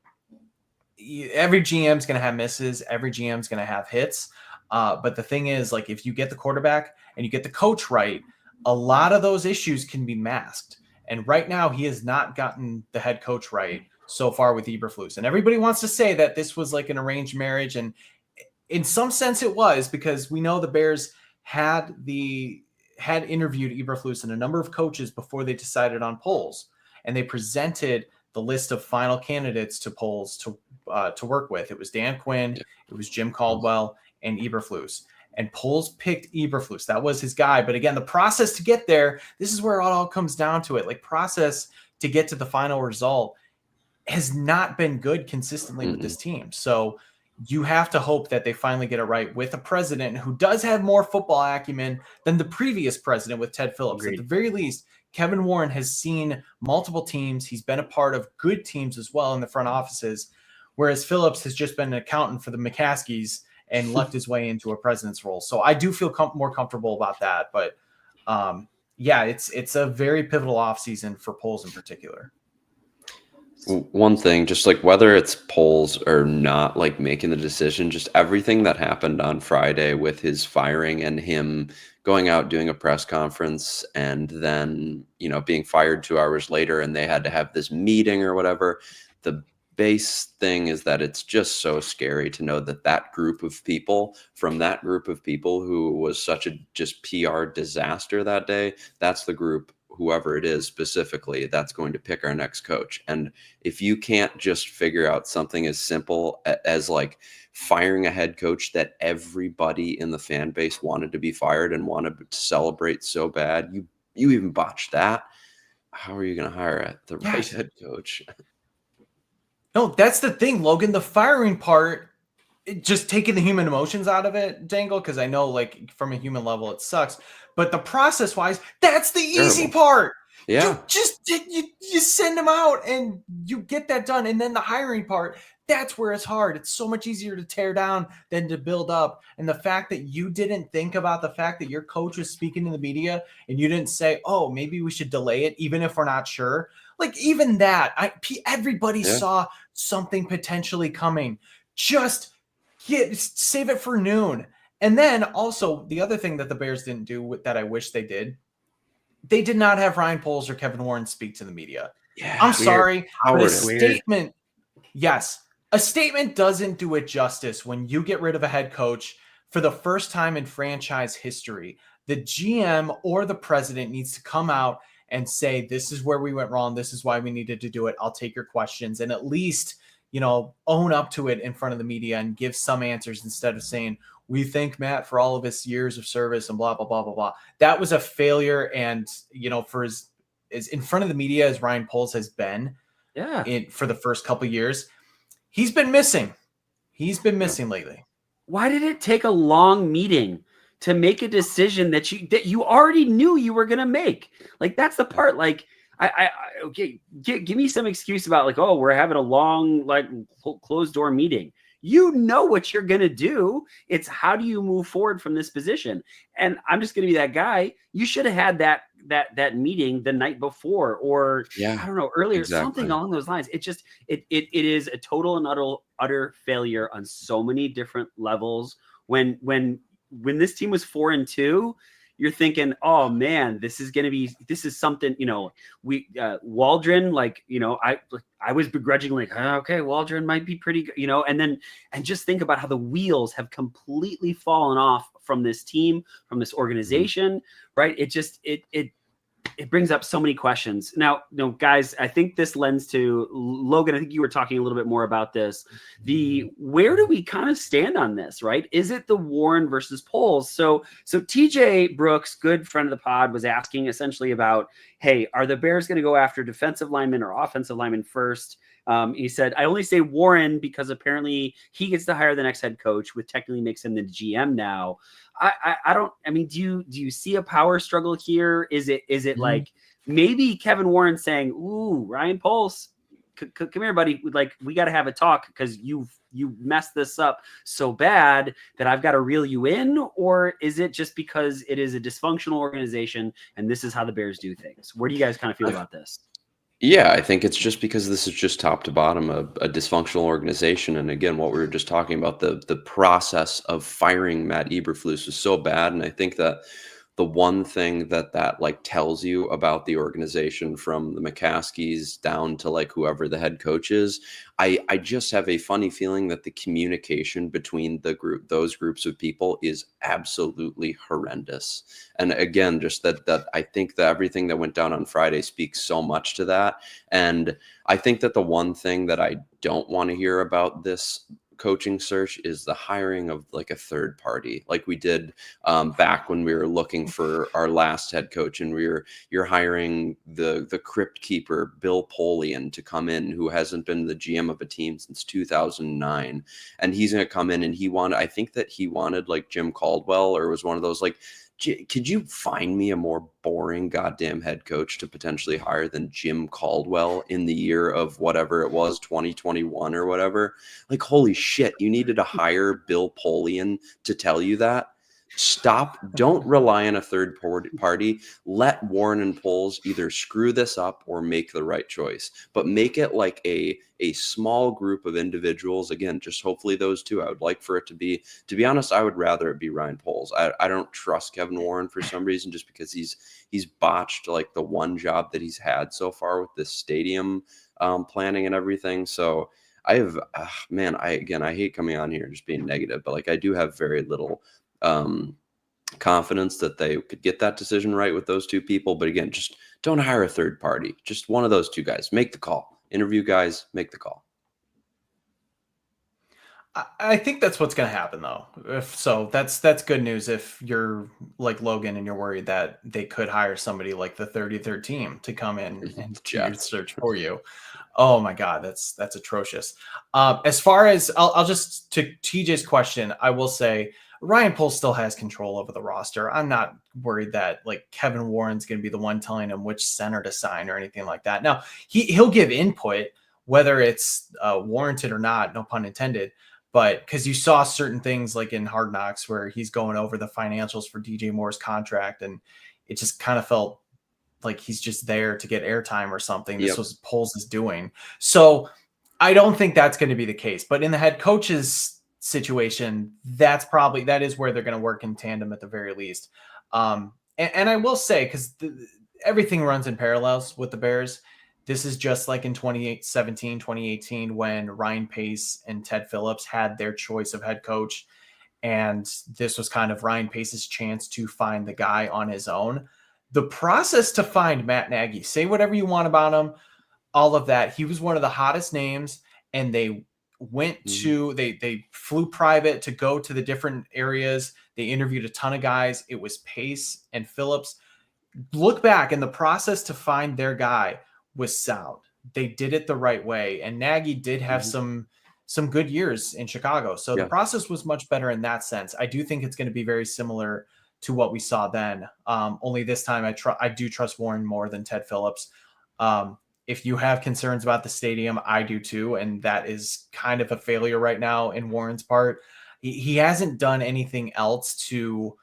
S3: every GM's going to have misses. Every GM's going to have hits. But the thing is, like, if you get the quarterback and you get the coach right, a lot of those issues can be masked. And right now, he has not gotten the head coach right so far with Eberflus. And everybody wants to say that this was like an arranged marriage. And in some sense it was, because we know the Bears had interviewed Eberflus and a number of coaches before they decided on Poles. And they presented the list of final candidates to Poles to work with. It was Dan Quinn, it was Jim Caldwell, and Eberflus. And Poles picked Eberflus. That was his guy. But again, the process to get there, this is where it all comes down to it. Like, process to get to the final result has not been good consistently with this team. So you have to hope that they finally get it right with a president who does have more football acumen than the previous president with Ted Phillips. Agreed. At the very least, Kevin Warren has seen multiple teams. He's been a part of good teams as well in the front offices, whereas Phillips has just been an accountant for the McCaskies and left his way into a president's role. So I do feel more comfortable about that. But yeah, it's a very pivotal offseason for Poles in particular.
S9: One thing, just like whether it's Poles or not, like making the decision, just everything that happened on Friday with his firing and him going out doing a press conference and then, you know, being fired 2 hours later and they had to have this meeting or whatever. The base thing is that it's just so scary to know that that group of people, from that group of people who was such a just PR disaster that day, that's the group, whoever it is specifically, that's going to pick our next coach. And if you can't just figure out something as simple as like firing a head coach that everybody in the fan base wanted to be fired and wanted to celebrate so bad, you even botched that, how are you going to hire the right head coach?
S3: No, that's the thing, Logan. The firing part, just taking the human emotions out of it, Dangle, because I know, like, from a human level, it sucks. But the process-wise, that's the easy part.
S9: Yeah.
S3: You send them out and you get that done. And then the hiring part, that's where it's hard. It's so much easier to tear down than to build up. And the fact that you didn't think about the fact that your coach was speaking to the media and you didn't say, oh, maybe we should delay it, even if we're not sure. Like, even that, everybody saw something potentially coming. Just save it for noon. And then also the other thing that the Bears didn't do that I wish they did not have Ryan Poles or Kevin Warren speak to the media.
S2: Yeah,
S3: I'm sorry, but a
S2: statement,
S3: a statement doesn't do it justice when you get rid of a head coach for the first time in franchise history. The GM or the president needs to come out and say, this is where we went wrong. This is why we needed to do it. I'll take your questions, and at least, you know, own up to it in front of the media and give some answers instead of saying, we thank Matt for all of his years of service and blah, blah, blah, blah, blah. That was a failure. And, you know, for as in front of the media as Ryan Poles has been for the first couple of years, he's been missing. He's been missing lately.
S2: Why did it take a long meeting to make a decision that you already knew you were going to make? Like, that's the part. Like, okay, give me some excuse about, like, oh, we're having a long, like, closed door meeting. You know what you're going to do. It's how do you move forward from this position? And I'm just going to be that guy. You should have had that meeting the night before, or I don't know, earlier, something along those lines. It is a total and utter failure on so many different levels. When this team was 4-2, you're thinking, oh man, this is something, you know, Waldron, like, you know, I was begrudgingly like, okay, Waldron might be pretty good, you know, and just think about how the wheels have completely fallen off from this team, from this organization, right? It brings up so many questions. Now, guys, I think this lends to Logan. I think you were talking a little bit more about this. Where do we kind of stand on this, right? Is it the Warren versus Poles? So TJ Brooks, good friend of the pod, was asking essentially about, hey, are the Bears going to go after defensive linemen or offensive linemen first? He said, I only say Warren because apparently he gets to hire the next head coach, which technically makes him the GM now. Do you see a power struggle here? Is it like maybe Kevin Warren saying, ooh, Ryan Poles, come here, buddy. Like, we got to have a talk because you messed this up so bad that I've got to reel you in? Or is it just because it is a dysfunctional organization and this is how the Bears do things? Where do you guys kind of feel about this?
S9: Yeah, I think it's just because this is just top to bottom a dysfunctional organization. And again, what we were just talking about, the process of firing Matt Eberflus was so bad. And I think that the one thing that like tells you about the organization, from the McCaskies down to like whoever the head coach is, I just have a funny feeling that the communication between those groups of people is absolutely horrendous. And again, just that I think that everything that went down on Friday speaks so much to that. And I think that the one thing that I don't want to hear about this coaching search is the hiring of like a third party, like we did back when we were looking for our last head coach, and you're hiring the crypt keeper Bill Polian to come in, who hasn't been the GM of a team since 2009, and he's going to come in, and I think that he wanted like Jim Caldwell, or was one of those like, could you find me a more boring goddamn head coach to potentially hire than Jim Caldwell in the year of whatever it was, 2021 or whatever? Like, holy shit, you needed to hire Bill Polian to tell you that? Stop. Don't rely on a third party. Let Warren and Poles either screw this up or make the right choice, but make it like a small group of individuals. Again, just hopefully those two. I would like for it to be honest, I would rather it be Ryan Poles. I don't trust Kevin Warren for some reason, just because he's botched like the one job that he's had so far with this stadium planning and everything. So I have, I hate coming on here and just being negative, but like I do have very little confidence that they could get that decision right with those two people. But again, just don't hire a third party. Just one of those two guys. Make the call. Interview guys, make the call.
S3: I think that's what's going to happen, though. That's good news if you're like Logan and you're worried that they could hire somebody like the 33rd team to come in and do your search for you. Oh my God, that's atrocious. As far as I'll just, to TJ's question, I will say Ryan Poles still has control over the roster. I'm not worried that like Kevin Warren's going to be the one telling him which center to sign or anything like that. Now he'll give input, whether it's warranted or not, no pun intended. But because you saw certain things like in Hard Knocks where he's going over the financials for DJ Moore's contract, and it just kind of felt like he's just there to get airtime or something. This was Poles is doing. So I don't think that's going to be the case. But in the head coach's situation, that is where they're going to work in tandem at the very least. And I will say, because everything runs in parallels with the Bears. This is just like in 2017, 2018, when Ryan Pace and Ted Phillips had their choice of head coach. And this was kind of Ryan Pace's chance to find the guy on his own. The process to find Matt Nagy, say whatever you want about him, all of that. He was one of the hottest names, and they went to, they flew private to go to the different areas. They interviewed a ton of guys. It was Pace and Phillips. Look back, and the process to find their guy was sound. They did it the right way. And Nagy did have some good years in Chicago. So the process was much better in that sense. I do think it's going to be very similar to what we saw then. Only this time I do trust Warren more than Ted Phillips. If you have concerns about the stadium, I do too. And that is kind of a failure right now in Warren's part. He hasn't done anything else to,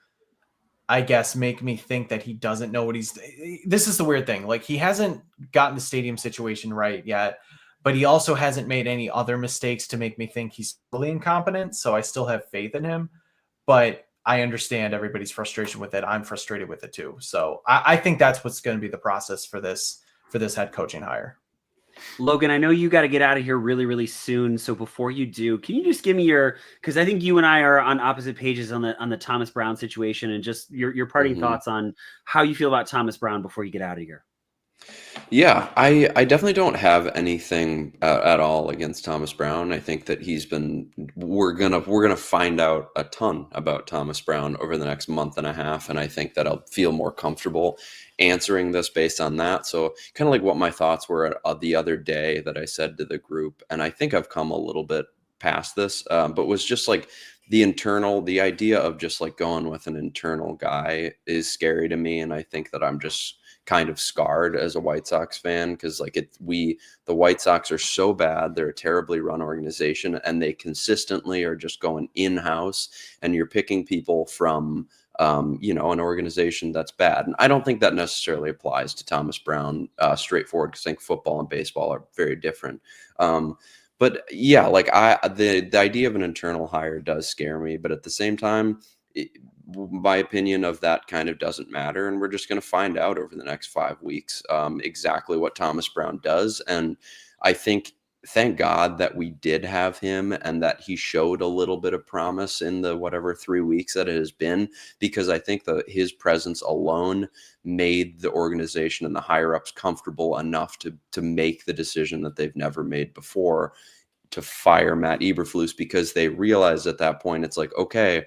S3: I guess, make me think that he doesn't know what this is the weird thing. Like, he hasn't gotten the stadium situation right yet, but he also hasn't made any other mistakes to make me think he's fully incompetent. So I still have faith in him, but I understand everybody's frustration with it. I'm frustrated with it too. So I think that's what's going to be the process for this head coaching hire.
S2: Logan, I know you got to get out of here really, really soon. So before you do, can you just give me because I think you and I are on opposite pages on the Thomas Brown situation, and just your parting thoughts on how you feel about Thomas Brown before you get out of here.
S9: Yeah, I definitely don't have anything at all against Thomas Brown. I think that we're gonna find out a ton about Thomas Brown over the next month and a half, and I think that I'll feel more comfortable answering this based on that. So kind of like what my thoughts were the other day that I said to the group, and I think I've come a little bit past this, but was just like the idea of just like going with an internal guy is scary to me, and I think that I'm just kind of scarred as a White Sox fan, because like the White Sox are so bad. They're a terribly run organization, and they consistently are just going in-house, and you're picking people from an organization that's bad. And I don't think that necessarily applies to Thomas Brown straightforward, because I think football and baseball are very different. But yeah, like the idea of an internal hire does scare me, but at the same time, my opinion of that kind of doesn't matter. And we're just going to find out over the next 5 weeks exactly what Thomas Brown does. And I think, thank God that we did have him and that he showed a little bit of promise in the whatever 3 weeks that it has been, because I think that his presence alone made the organization and the higher ups comfortable enough to make the decision that they've never made before, to fire Matt Eberflus, because they realized at that point, it's like, okay,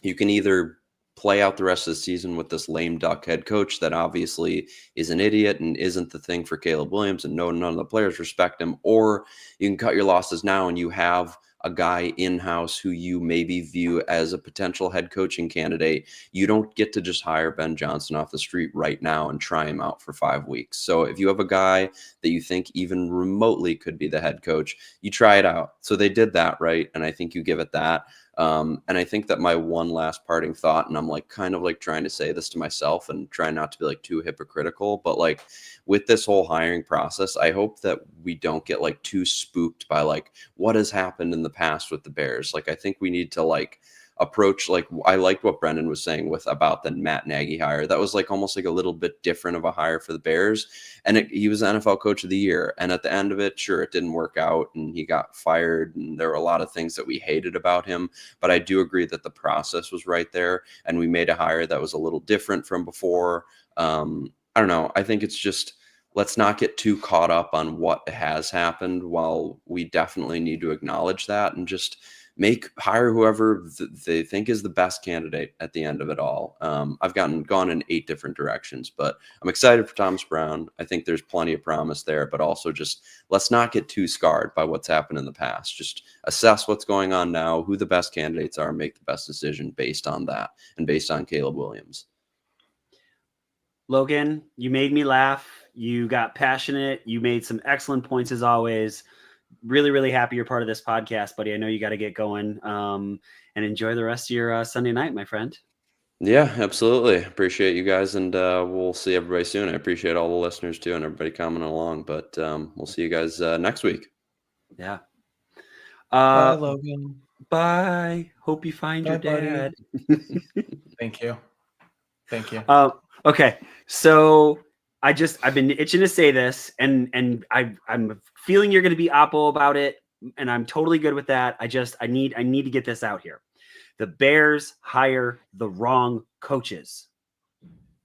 S9: you can either play out the rest of the season with this lame duck head coach that obviously is an idiot and isn't the thing for Caleb Williams, and none of the players respect him, or you can cut your losses now and you have a guy in-house who you maybe view as a potential head coaching candidate. You don't get to just hire Ben Johnson off the street right now and try him out for 5 weeks. So if you have a guy that you think even remotely could be the head coach, you try it out. So they did that, right? And I think you give it that. And I think that my one last parting thought, and I'm like kind of like trying to say this to myself and trying not to be like too hypocritical, but like with this whole hiring process, I hope that we don't get like too spooked by like what has happened in the past with the Bears. Like, I think we need to like approach, like, I liked what Brendan was saying about the Matt Nagy hire. That was like almost like a little bit different of a hire for the Bears. And he was NFL coach of the year. And at the end of it, sure, it didn't work out and he got fired. And there were a lot of things that we hated about him. But I do agree that the process was right there. And we made a hire that was a little different from before. I don't know. I think it's just, let's not get too caught up on what has happened, while we definitely need to acknowledge that and just hire whoever they think is the best candidate at the end of it all. I've gone in 8 different directions, but I'm excited for Thomas Brown. I think there's plenty of promise there, but also just let's not get too scarred by what's happened in the past. Just assess what's going on now, who the best candidates are, make the best decision based on that and based on Caleb Williams.
S2: Logan, you made me laugh. You got passionate. You made some excellent points as always. Really, really happy you're part of this podcast, buddy. I know you got to get going, and enjoy the rest of your Sunday night, my friend.
S9: Yeah, absolutely. Appreciate you guys, and we'll see everybody soon. I appreciate all the listeners too, and everybody coming along, but we'll see you guys next week.
S2: Yeah.
S3: Bye, Logan.
S2: Bye. Hope you find your dad.
S3: Thank you.
S2: Okay. So I've been itching to say this, and I'm feeling you're going to be oppo about it, and I'm totally good with that. I need to get this out here. The Bears hire the wrong coaches.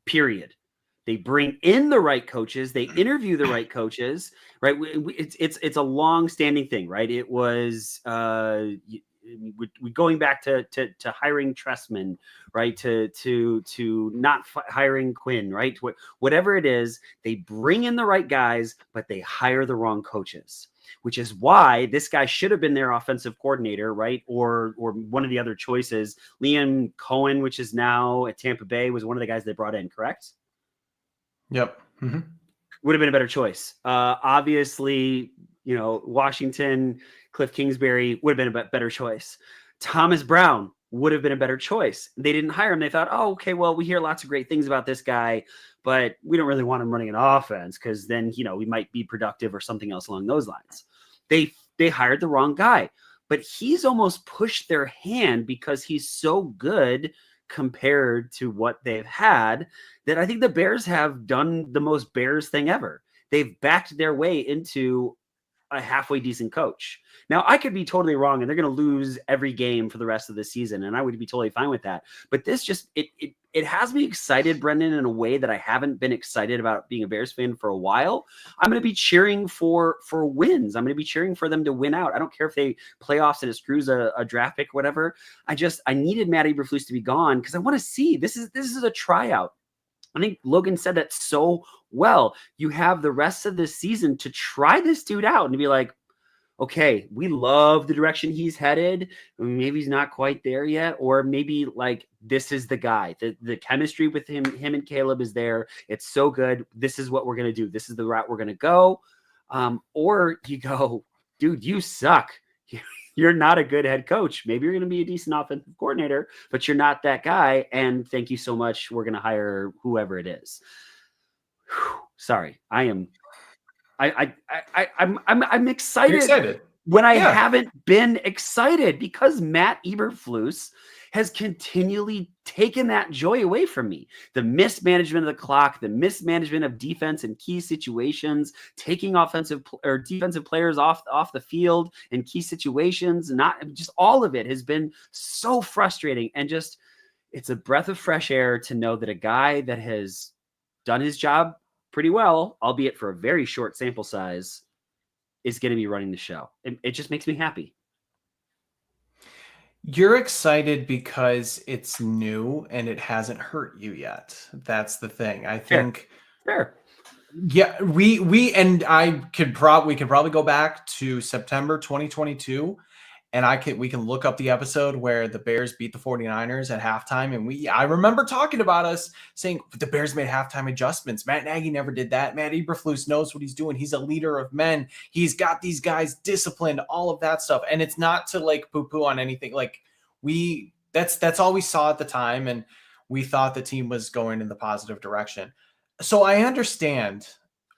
S2: Period. They bring in the right coaches. They interview the right coaches. Right. It's a long-standing thing. Right. It was we going back to hiring Tressman, right? To not hiring Quinn, right? Whatever it is, they bring in the right guys, but they hire the wrong coaches, which is why this guy should have been their offensive coordinator, right? Or one of the other choices. Liam Cohen, which is now at Tampa Bay, was one of the guys they brought in, correct?
S3: Yep. Mm-hmm.
S2: Would have been a better choice. Obviously, Washington, Cliff Kingsbury would have been a better choice. Thomas Brown would have been a better choice. They didn't hire him. They thought, oh, okay, well, we hear lots of great things about this guy, but we don't really want him running an offense because then, we might be productive or something else along those lines. They hired the wrong guy, but he's almost pushed their hand because he's so good compared to what they've had that I think the Bears have done the most Bears thing ever. They've backed their way into a halfway decent coach. Now, I could be totally wrong, and they're going to lose every game for the rest of the season, and I would be totally fine with that. But this just it has me excited, Brendan, in a way that I haven't been excited about being a Bears fan for a while. I'm going to be cheering for wins. I'm going to be cheering for them to win out. I don't care if they playoffs and it screws a draft pick, whatever. I needed Matt Eberflus to be gone because I want to see this is a tryout. I think Logan said that so well. You have the rest of the season to try this dude out and to be like, okay, we love the direction he's headed. Maybe he's not quite there yet, or maybe like this is the guy. The chemistry with him and Caleb is there. It's so good. This is what we're gonna do. This is the route we're gonna go. Or you go, dude, you suck. You're not a good head coach. Maybe you're going to be a decent offensive coordinator, but you're not that guy. And thank you so much. We're going to hire whoever it is. Whew, sorry, I'm excited.
S3: You're excited
S2: when I haven't been excited, because Matt Eberflus has continually taken that joy away from me. The mismanagement of the clock, the mismanagement of defense in key situations, taking offensive or defensive players off the field in key situations, not just all of it has been so frustrating. And just, it's a breath of fresh air to know that a guy that has done his job pretty well, albeit for a very short sample size, is going to be running the show. It just makes me happy.
S3: You're excited because it's new and it hasn't hurt you yet. That's the thing. I think.
S2: Fair.
S3: Yeah, we and I could we could probably go back to September 2022, and we can look up the episode where the Bears beat the 49ers at halftime. And I remember talking about us saying the Bears made halftime adjustments. Matt Nagy never did that. Matt Eberflus knows what he's doing. He's a leader of men. He's got these guys disciplined, all of that stuff. And it's not to like poo-poo on anything. Like that's all we saw at the time. And we thought the team was going in the positive direction. So I understand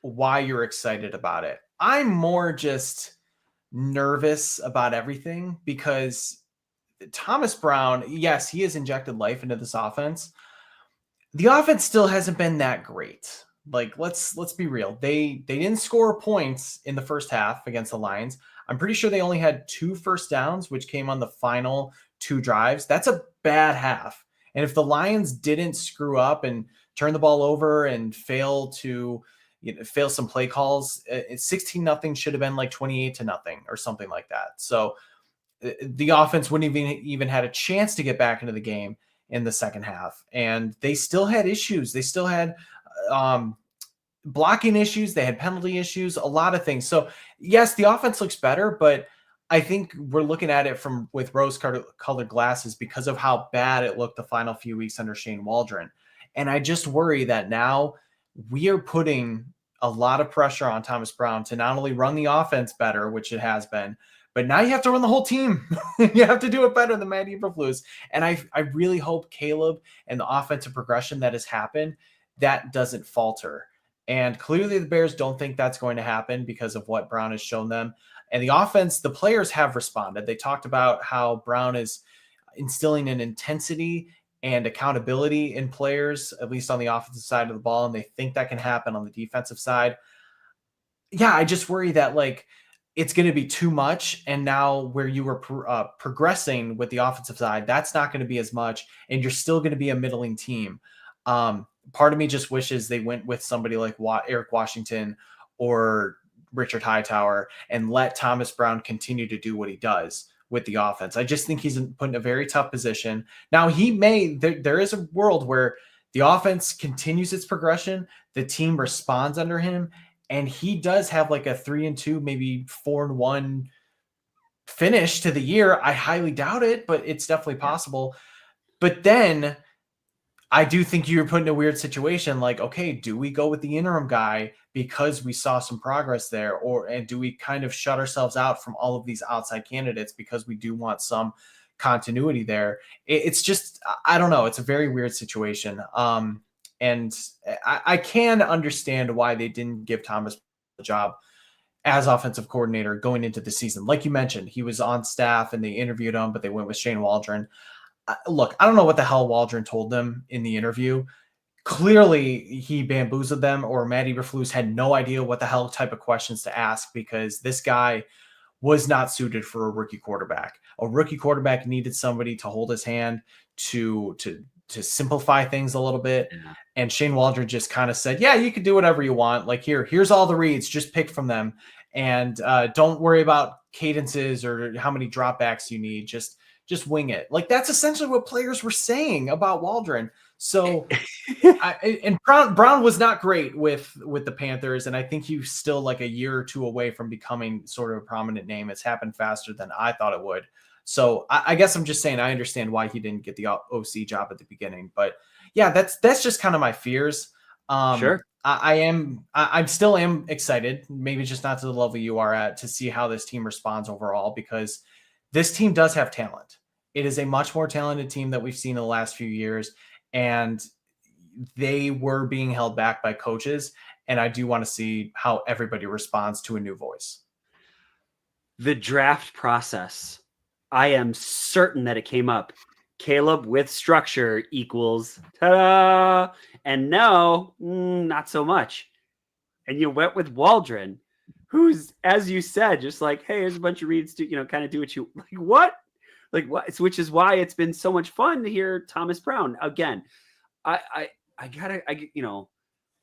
S3: why you're excited about it. I'm more just nervous about everything because Thomas Brown, yes, he has injected life into this offense. The offense still hasn't been that great. Like, let's be real. They didn't score points in the first half against the Lions. I'm pretty sure they only had 2 first downs, which came on the final 2 drives. That's a bad half. And if the Lions didn't screw up and turn the ball over and fail some play calls, 16-0 should have been like 28-0 or something like that. So the offense wouldn't even had a chance to get back into the game in the second half. And they still had issues. They still had blocking issues. They had penalty issues, a lot of things. So yes, the offense looks better, but I think we're looking at it with rose-colored glasses because of how bad it looked the final few weeks under Shane Waldron. And I just worry that now we are putting a lot of pressure on Thomas Brown to not only run the offense better, which it has been, but now you have to run the whole team. You have to do it better than Matt Eberflus. And I really hope Caleb and the offensive progression that has happened, that doesn't falter. And clearly the Bears don't think that's going to happen because of what Brown has shown them. And the offense, the players have responded. They talked about how Brown is instilling an intensity and accountability in players, at least on the offensive side of the ball, and they think that can happen on the defensive side. Yeah, I just worry that like it's going to be too much, and now where you were progressing with the offensive side, that's not going to be as much, and you're still going to be a middling team. Part of me just wishes they went with somebody like Eric Washington or Richard Hightower and let Thomas Brown continue to do what he does with the offense. I just think he's put in a very tough position. Now there is a world where the offense continues its progression. The team responds under him, and he does have like a 3-2, maybe 4-1 finish to the year. I highly doubt it, but it's definitely possible. But then I do think you're put in a weird situation. Like, okay, do we go with the interim guy because we saw some progress there, and do we kind of shut ourselves out from all of these outside candidates because we do want some continuity there? It's just, I don't know. It's a very weird situation. And I can understand why they didn't give Thomas a job as offensive coordinator going into the season. Like you mentioned, he was on staff and they interviewed him, but they went with Shane Waldron. Look, I don't know what the hell Waldron told them in the interview. Clearly, he bamboozled them, or Matt Eberflus had no idea what the hell type of questions to ask, because this guy was not suited for a rookie quarterback. A rookie quarterback needed somebody to hold his hand, to simplify things a little bit. Yeah. And Shane Waldron just kind of said, yeah, you can do whatever you want. Like, here's all the reads, just pick from them. And don't worry about cadences or how many dropbacks you need. Just wing it. Like, that's essentially what players were saying about Waldron. So and Brown was not great with the Panthers, and I think he's still like a year or two away from becoming sort of a prominent name. It's happened faster than I thought it would. So I guess I'm just saying I understand why he didn't get the OC job at the beginning. But yeah, that's just kind of my fears.
S2: Sure.
S3: I still am excited, maybe just not to the level you are at, to see how this team responds overall, because this team does have talent. It is a much more talented team that we've seen in the last few years, and they were being held back by coaches. And I do want to see how everybody responds to a new voice.
S2: The draft process, I am certain that it came up. Caleb with structure equals ta-da, and no, not so much. And you went with Waldron, who's, as you said, just like, hey, here's a bunch of reads to, kind of do what you like. What? Which is why it's been so much fun to hear Thomas Brown again.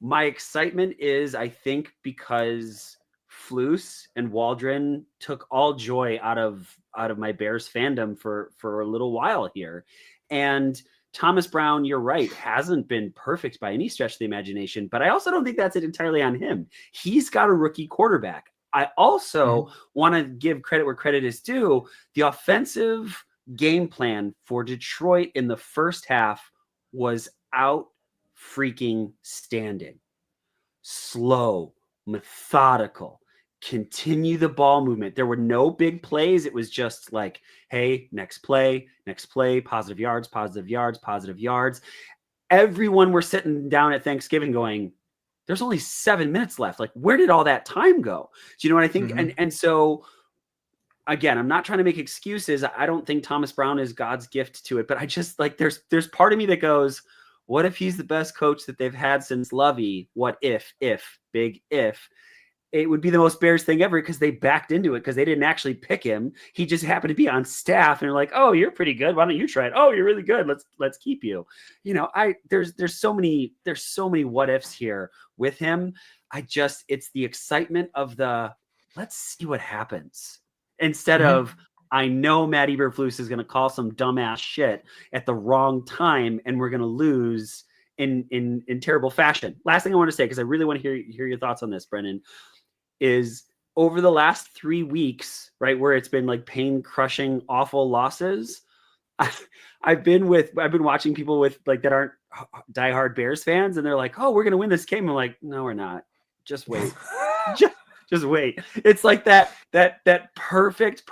S2: My excitement is, I think, because Flus and Waldron took all joy out of my Bears fandom for a little while here. And Thomas Brown, you're right, hasn't been perfect by any stretch of the imagination, but I also don't think that's entirely on him. He's got a rookie quarterback. I also want to give credit where credit is due. The offensive game plan for Detroit in the first half was out freaking standing. Slow, methodical, continue the ball movement. There were no big plays. It was just like, hey, next play, positive yards, positive yards, positive yards. Everyone were sitting down at Thanksgiving going, there's only 7 minutes left. Like, where did all that time go? Do you know what I think? And so, again, I'm not trying to make excuses. I don't think Thomas Brown is God's gift to it, but I just like, there's part of me that goes, what if he's the best coach that they've had since Lovey? What if, big if, it would be the most Bears thing ever, because they backed into it because they didn't actually pick him. He just happened to be on staff, and they're like, oh, you're pretty good. Why don't you try it? Oh, you're really good. Let's keep you. There's so many what ifs here with him. It's the excitement of the let's see what happens instead of, I know Matt Eberflus is going to call some dumbass shit at the wrong time, and we're going to lose in terrible fashion. Last thing I want to say, because I really want to hear your thoughts on this, Brennan, is over the last 3 weeks, right, where it's been like pain crushing, awful losses. I've been watching people with like that aren't diehard Bears fans, and they're like, "Oh, we're going to win this game." I'm like, "No, we're not. Just wait." Just wait. It's like that perfect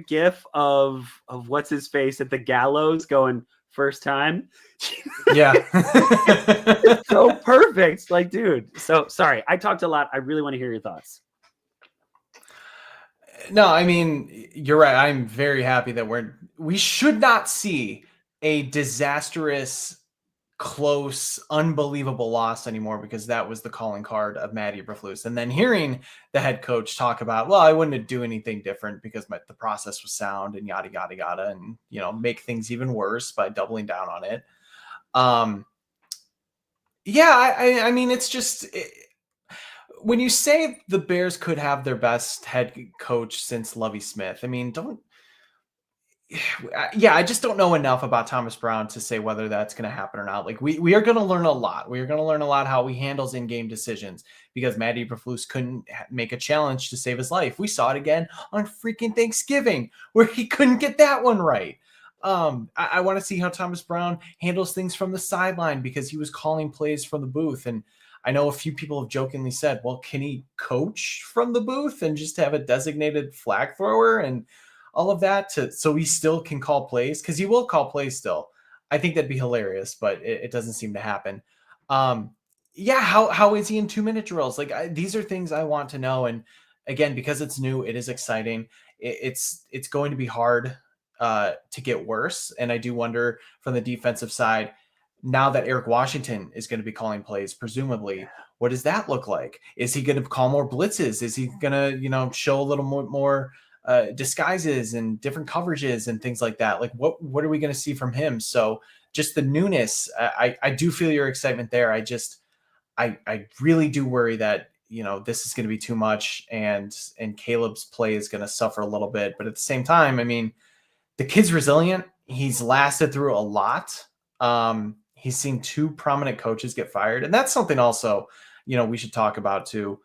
S2: gif of what's his face at the gallows going, first time.
S3: Yeah.
S2: It's so perfect. Like, dude. So sorry, I talked a lot. I really want to hear your thoughts.
S3: No, I mean, you're right. I'm very happy that we should not see a disastrous, close, unbelievable loss anymore, because that was the calling card of Matt Eberflus. And then hearing the head coach talk about, well, I wouldn't do anything different because the process was sound and yada, yada, yada, and, make things even worse by doubling down on it. I mean, it's just... when you say the Bears could have their best head coach since Lovie Smith, I mean, I just don't know enough about Thomas Brown to say whether that's going to happen or not. Like, we are going to learn a lot. We are going to learn a lot how he handles in-game decisions, because Matt Eberflus couldn't make a challenge to save his life. We saw it again on freaking Thanksgiving, where he couldn't get that one right. I want to see how Thomas Brown handles things from the sideline, because he was calling plays from the booth. And I know a few people have jokingly said, well, can he coach from the booth and just have a designated flag thrower and all of that so he still can call plays? Because he will call plays still. I think that'd be hilarious, but it doesn't seem to happen. How is he in 2-minute drills? Like, these are things I want to know. And again, because it's new, it is exciting. It's going to be hard to get worse. And I do wonder, from the defensive side, now that Eric Washington is going to be calling plays, presumably, what does that look like? Is he going to call more blitzes? Is he going to, show a little more disguises and different coverages and things like that? Like, what are we going to see from him? So just the newness, I do feel your excitement there. I really do worry that, this is going to be too much, and Caleb's play is going to suffer a little bit. But at the same time, I mean, the kid's resilient. He's lasted through a lot. He's seen 2 prominent coaches get fired. And that's something also, we should talk about too.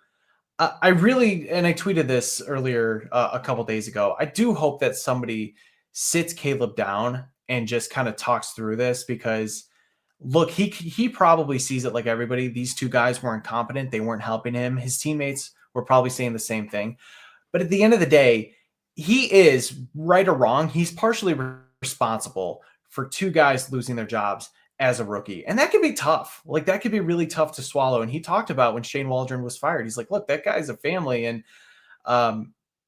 S3: I really, and I tweeted this earlier a couple days ago, I do hope that somebody sits Caleb down and just kind of talks through this, because look, he probably sees it like everybody. These 2 guys were incompetent. They weren't helping him. His teammates were probably saying the same thing. But at the end of the day, he is, right or wrong, he's partially responsible for 2 guys losing their jobs as a rookie. And that can be tough. Like, that could be really tough to swallow. And he talked about when Shane Waldron was fired, he's like, look, that guy's a family. And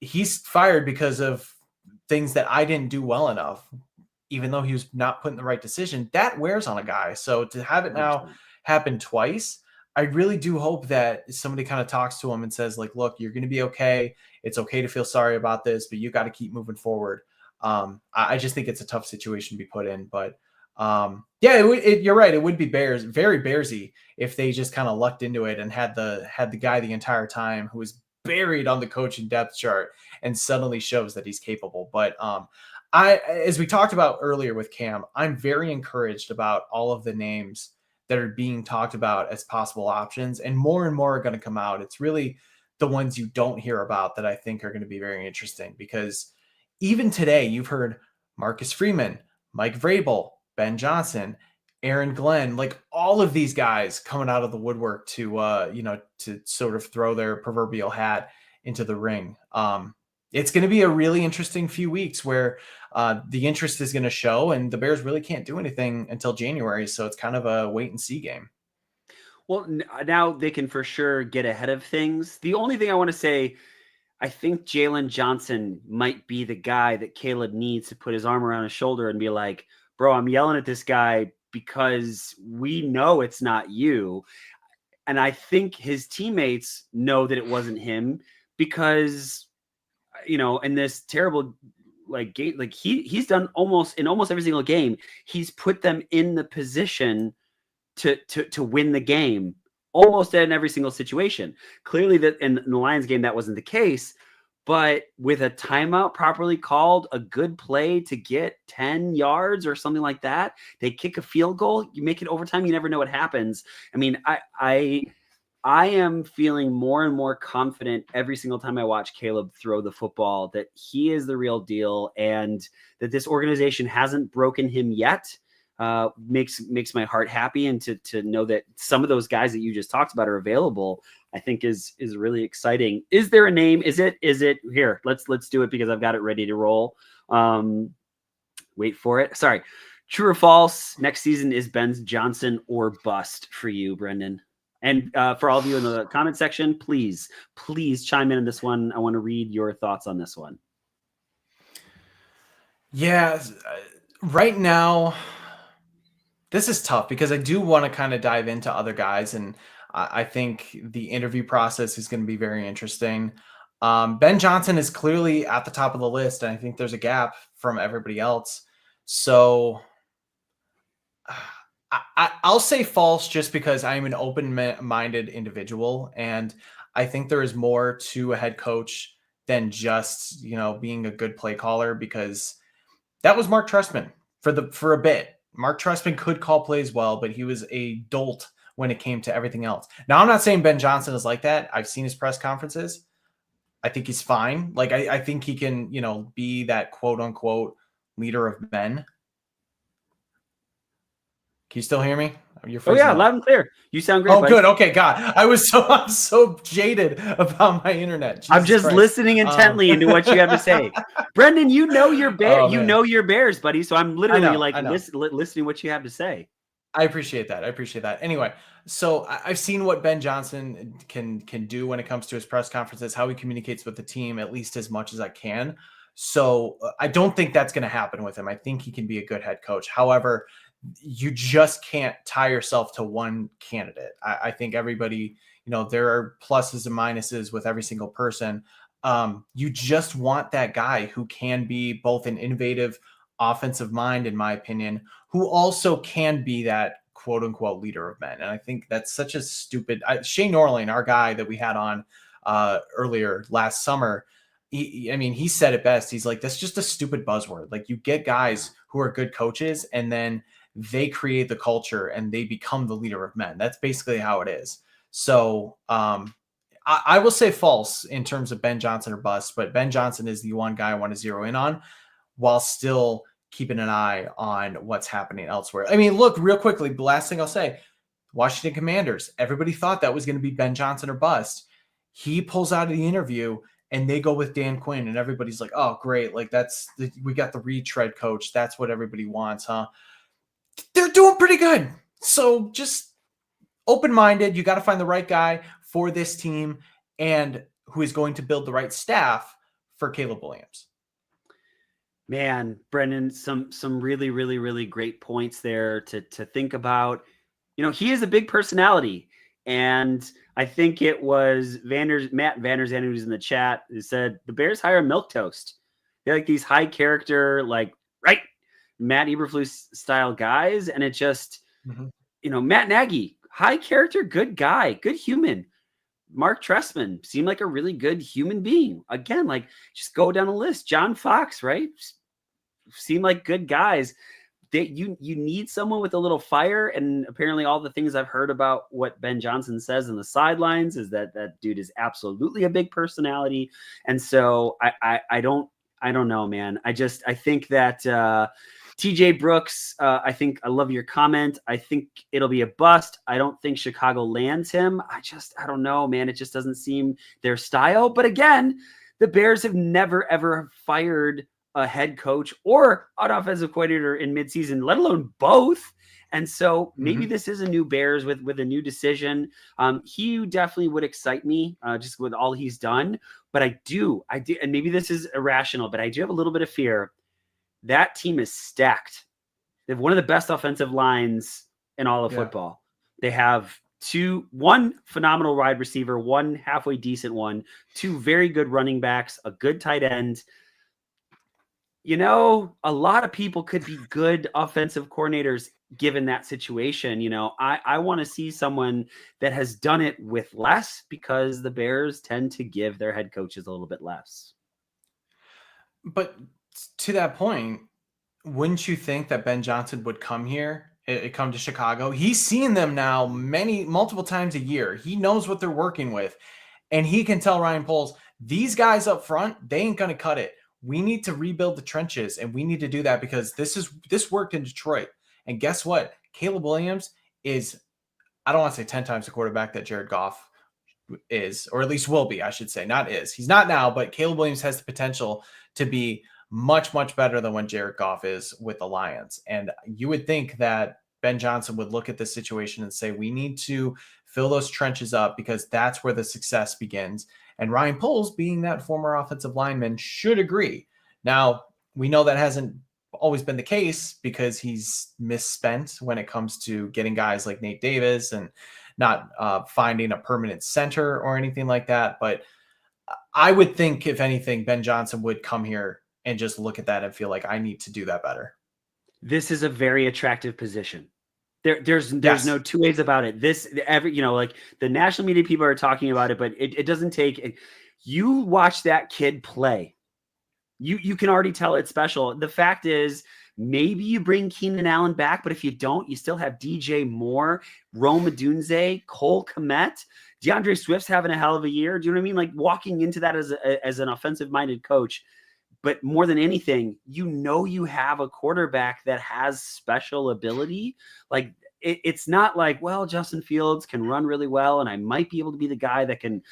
S3: he's fired because of things that I didn't do well enough, even though he was not putting the right decision. That wears on a guy. So to have it now happen twice, I really do hope that somebody kind of talks to him and says, like, look, you're going to be okay. It's okay to feel sorry about this, but you got to keep moving forward. I just think it's a tough situation to be put in, but yeah, you're right. It would be very Bearsy if they just kind of lucked into it and had the guy the entire time who was buried on the coaching depth chart and suddenly shows that he's capable. But as we talked about earlier with Cam, I'm very encouraged about all of the names that are being talked about as possible options, and more are going to come out. It's really the ones you don't hear about that I think are going to be very interesting, because even today you've heard Marcus Freeman, Mike Vrabel, Ben Johnson, Aaron Glenn, like all of these guys coming out of the woodwork to to sort of throw their proverbial hat into the ring. It's going to be a really interesting few weeks where the interest is going to show, and the Bears really can't do anything until January. So it's kind of a wait and see game.
S2: Well, now they can for sure get ahead of things. The only thing I want to say, I think Jalen Johnson might be the guy that Caleb needs to put his arm around his shoulder and be like, bro, I'm yelling at this guy because we know it's not you. And I think his teammates know that it wasn't him, because, in this terrible game, like he's done almost every single game, he's put them in the position to win the game almost in every single situation. Clearly that in the Lions game, that wasn't the case, but with a timeout properly called, a good play to get 10 yards or something like that, they kick a field goal, you make it overtime, you never know what happens. I mean, I am feeling more and more confident every single time I watch Caleb throw the football that he is the real deal, and that this organization hasn't broken him yet. Makes my heart happy, and to know that some of those guys that you just talked about are available, I think is really exciting. Is there a name? Is it here? Let's do it, because I've got it ready to roll. Wait for it. Sorry. True or false? Next season is Ben Johnson or bust for you, Brendan. And for all of you in the comment section, please chime in on this one. I want to read your thoughts on this one.
S3: Yeah, right now, this is tough because I do want to kind of dive into other guys, and I think the interview process is going to be very interesting. Ben Johnson is clearly at the top of the list, and I think there's a gap from everybody else. So I'll say false, just because I'm an open-minded individual, and I think there is more to a head coach than just, being a good play caller, because that was Mark Trestman for a bit. Mark Trestman could call plays well, but he was a dolt when it came to everything else. Now, I'm not saying Ben Johnson is like that. I've seen his press conferences. I think he's fine. Like, I think he can, be that quote unquote leader of men. Can you still hear me?
S2: Oh yeah, loud and clear. You sound great.
S3: Oh,
S2: buddy.
S3: good. Okay, God, I'm so jaded about my internet.
S2: I'm just listening intently into what you have to say, Brendan. You know your bear. You know your Bears, buddy. So I'm literally listening what you have to say.
S3: I appreciate that. Anyway, so I've seen what Ben Johnson can do when it comes to his press conferences, how he communicates with the team, at least as much as I can. So I don't think that's going to happen with him. I think he can be a good head coach. However, you just can't tie yourself to one candidate. I think everybody, there are pluses and minuses with every single person. You just want that guy who can be both an innovative offensive mind, in my opinion, who also can be that quote unquote leader of men. And I think that's such a stupid, Shane Norling, our guy that we had on earlier last summer, he said it best. He's like, that's just a stupid buzzword. Like, you get guys who are good coaches, and then they create the culture and they become the leader of men. That's basically how it is. So I will say false in terms of Ben Johnson or bust, but Ben Johnson is the one guy I want to zero in on while still keeping an eye on what's happening elsewhere. I mean, look, real quickly, the last thing I'll say, Washington Commanders, everybody thought that was going to be Ben Johnson or bust. He pulls out of the interview and they go with Dan Quinn, and everybody's like, oh, great. Like we got the retread coach. That's what everybody wants, huh? They're doing pretty good. So just open-minded. You got to find the right guy for this team and who is going to build the right staff for Caleb Williams.
S2: Man, Brendan, some really, really, really great points there to think about. You know, he is a big personality. And I think it was Matt Vanderzand, who's in the chat, who said the Bears hire milquetoast. They're like these high character, like, right, Matt Eberflus style guys. And it just, you know, Matt Nagy, high character, good guy, good human. Mark Trestman seemed like a really good human being. Again, like, just go down the list. John Fox, right? Seem like good guys. You need someone with a little fire, and apparently all the things I've heard about what Ben Johnson says in the sidelines is that dude is absolutely a big personality. And so I don't know, man. I think that TJ Brooks, I think I love your comment. I think it'll be a bust. I don't think Chicago lands him. I don't know, man. It just doesn't seem their style. But again, the Bears have never, ever fired a head coach or an offensive coordinator in midseason, let alone both. And so maybe this is a new Bears with a new decision. He definitely would excite me just with all he's done. But I do, and maybe this is irrational, but I do have a little bit of fear. That team is stacked. They have one of the best offensive lines in all of football. They have one phenomenal wide receiver, one halfway decent one, two very good running backs, a good tight end. You know, a lot of people could be good offensive coordinators given that situation. You know, I want to see someone that has done it with less, because the Bears tend to give their head coaches a little bit less.
S3: But to that point, wouldn't you think that Ben Johnson would come here, come to Chicago? He's seen them now multiple times a year. He knows what they're working with. And he can tell Ryan Poles, these guys up front, they ain't going to cut it. We need to rebuild the trenches, and we need to do that because this worked in Detroit. And guess what? Caleb Williams is, I don't want to say 10 times the quarterback that Jared Goff is, or at least will be, I should say. Not is. He's not now, but Caleb Williams has the potential to be much, much better than when Jared Goff is with the Lions. And you would think that Ben Johnson would look at this situation and say, we need to fill those trenches up because that's where the success begins. And Ryan Poles, being that former offensive lineman, should agree. Now, we know that hasn't always been the case because he's misspent when it comes to getting guys like Nate Davis and not finding a permanent center or anything like that. But I would think, if anything, Ben Johnson would come here and just look at that and feel like I need to do that better.
S2: This is a very attractive position. There's no two ways about it. Like the national media people are talking about it, but it doesn't take. You watch that kid play, you can already tell it's special. The fact is, maybe you bring Keenan Allen back, but if you don't, you still have DJ Moore, Rome Odunze, Cole Kmet, DeAndre Swift's having a hell of a year. Do you know what I mean? Like walking into that as an offensive-minded coach. But more than anything, you have a quarterback that has special ability. Like it's not like, well, Justin Fields can run really well, and I might be able to be the guy that can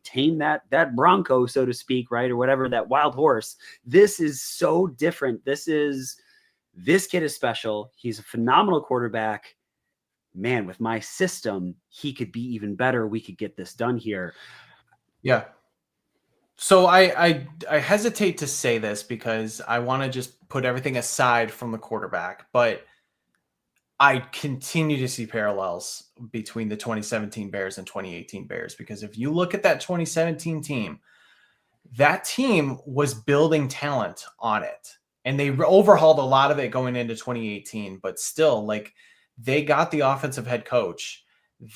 S2: tame that Bronco, so to speak, right, or whatever, that wild horse. This is so different. This kid is special. He's a phenomenal quarterback. Man, with my system, he could be even better. We could get this done here.
S3: Yeah. So I hesitate to say this because I want to just put everything aside from the quarterback, but I continue to see parallels between the 2017 Bears and 2018 Bears, because if you look at that 2017 team, that team was building talent on it, and they overhauled a lot of it going into 2018, but still, like, they got the offensive head coach.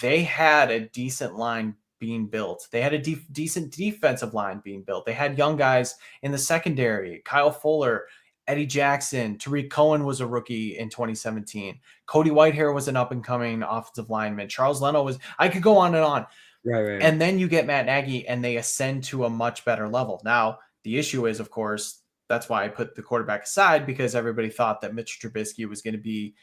S3: They had a decent line being built. They had a decent defensive line being built. They had young guys in the secondary, Kyle Fuller, Eddie Jackson, Tariq Cohen was a rookie in 2017. Cody Whitehair was an up-and-coming offensive lineman. Charles Leno was, I could go on and on.
S2: Right.
S3: And then you get Matt Nagy and they ascend to a much better level. Now, the issue is, of course, that's why I put the quarterback aside, because everybody thought that Mitch Trubisky was going to be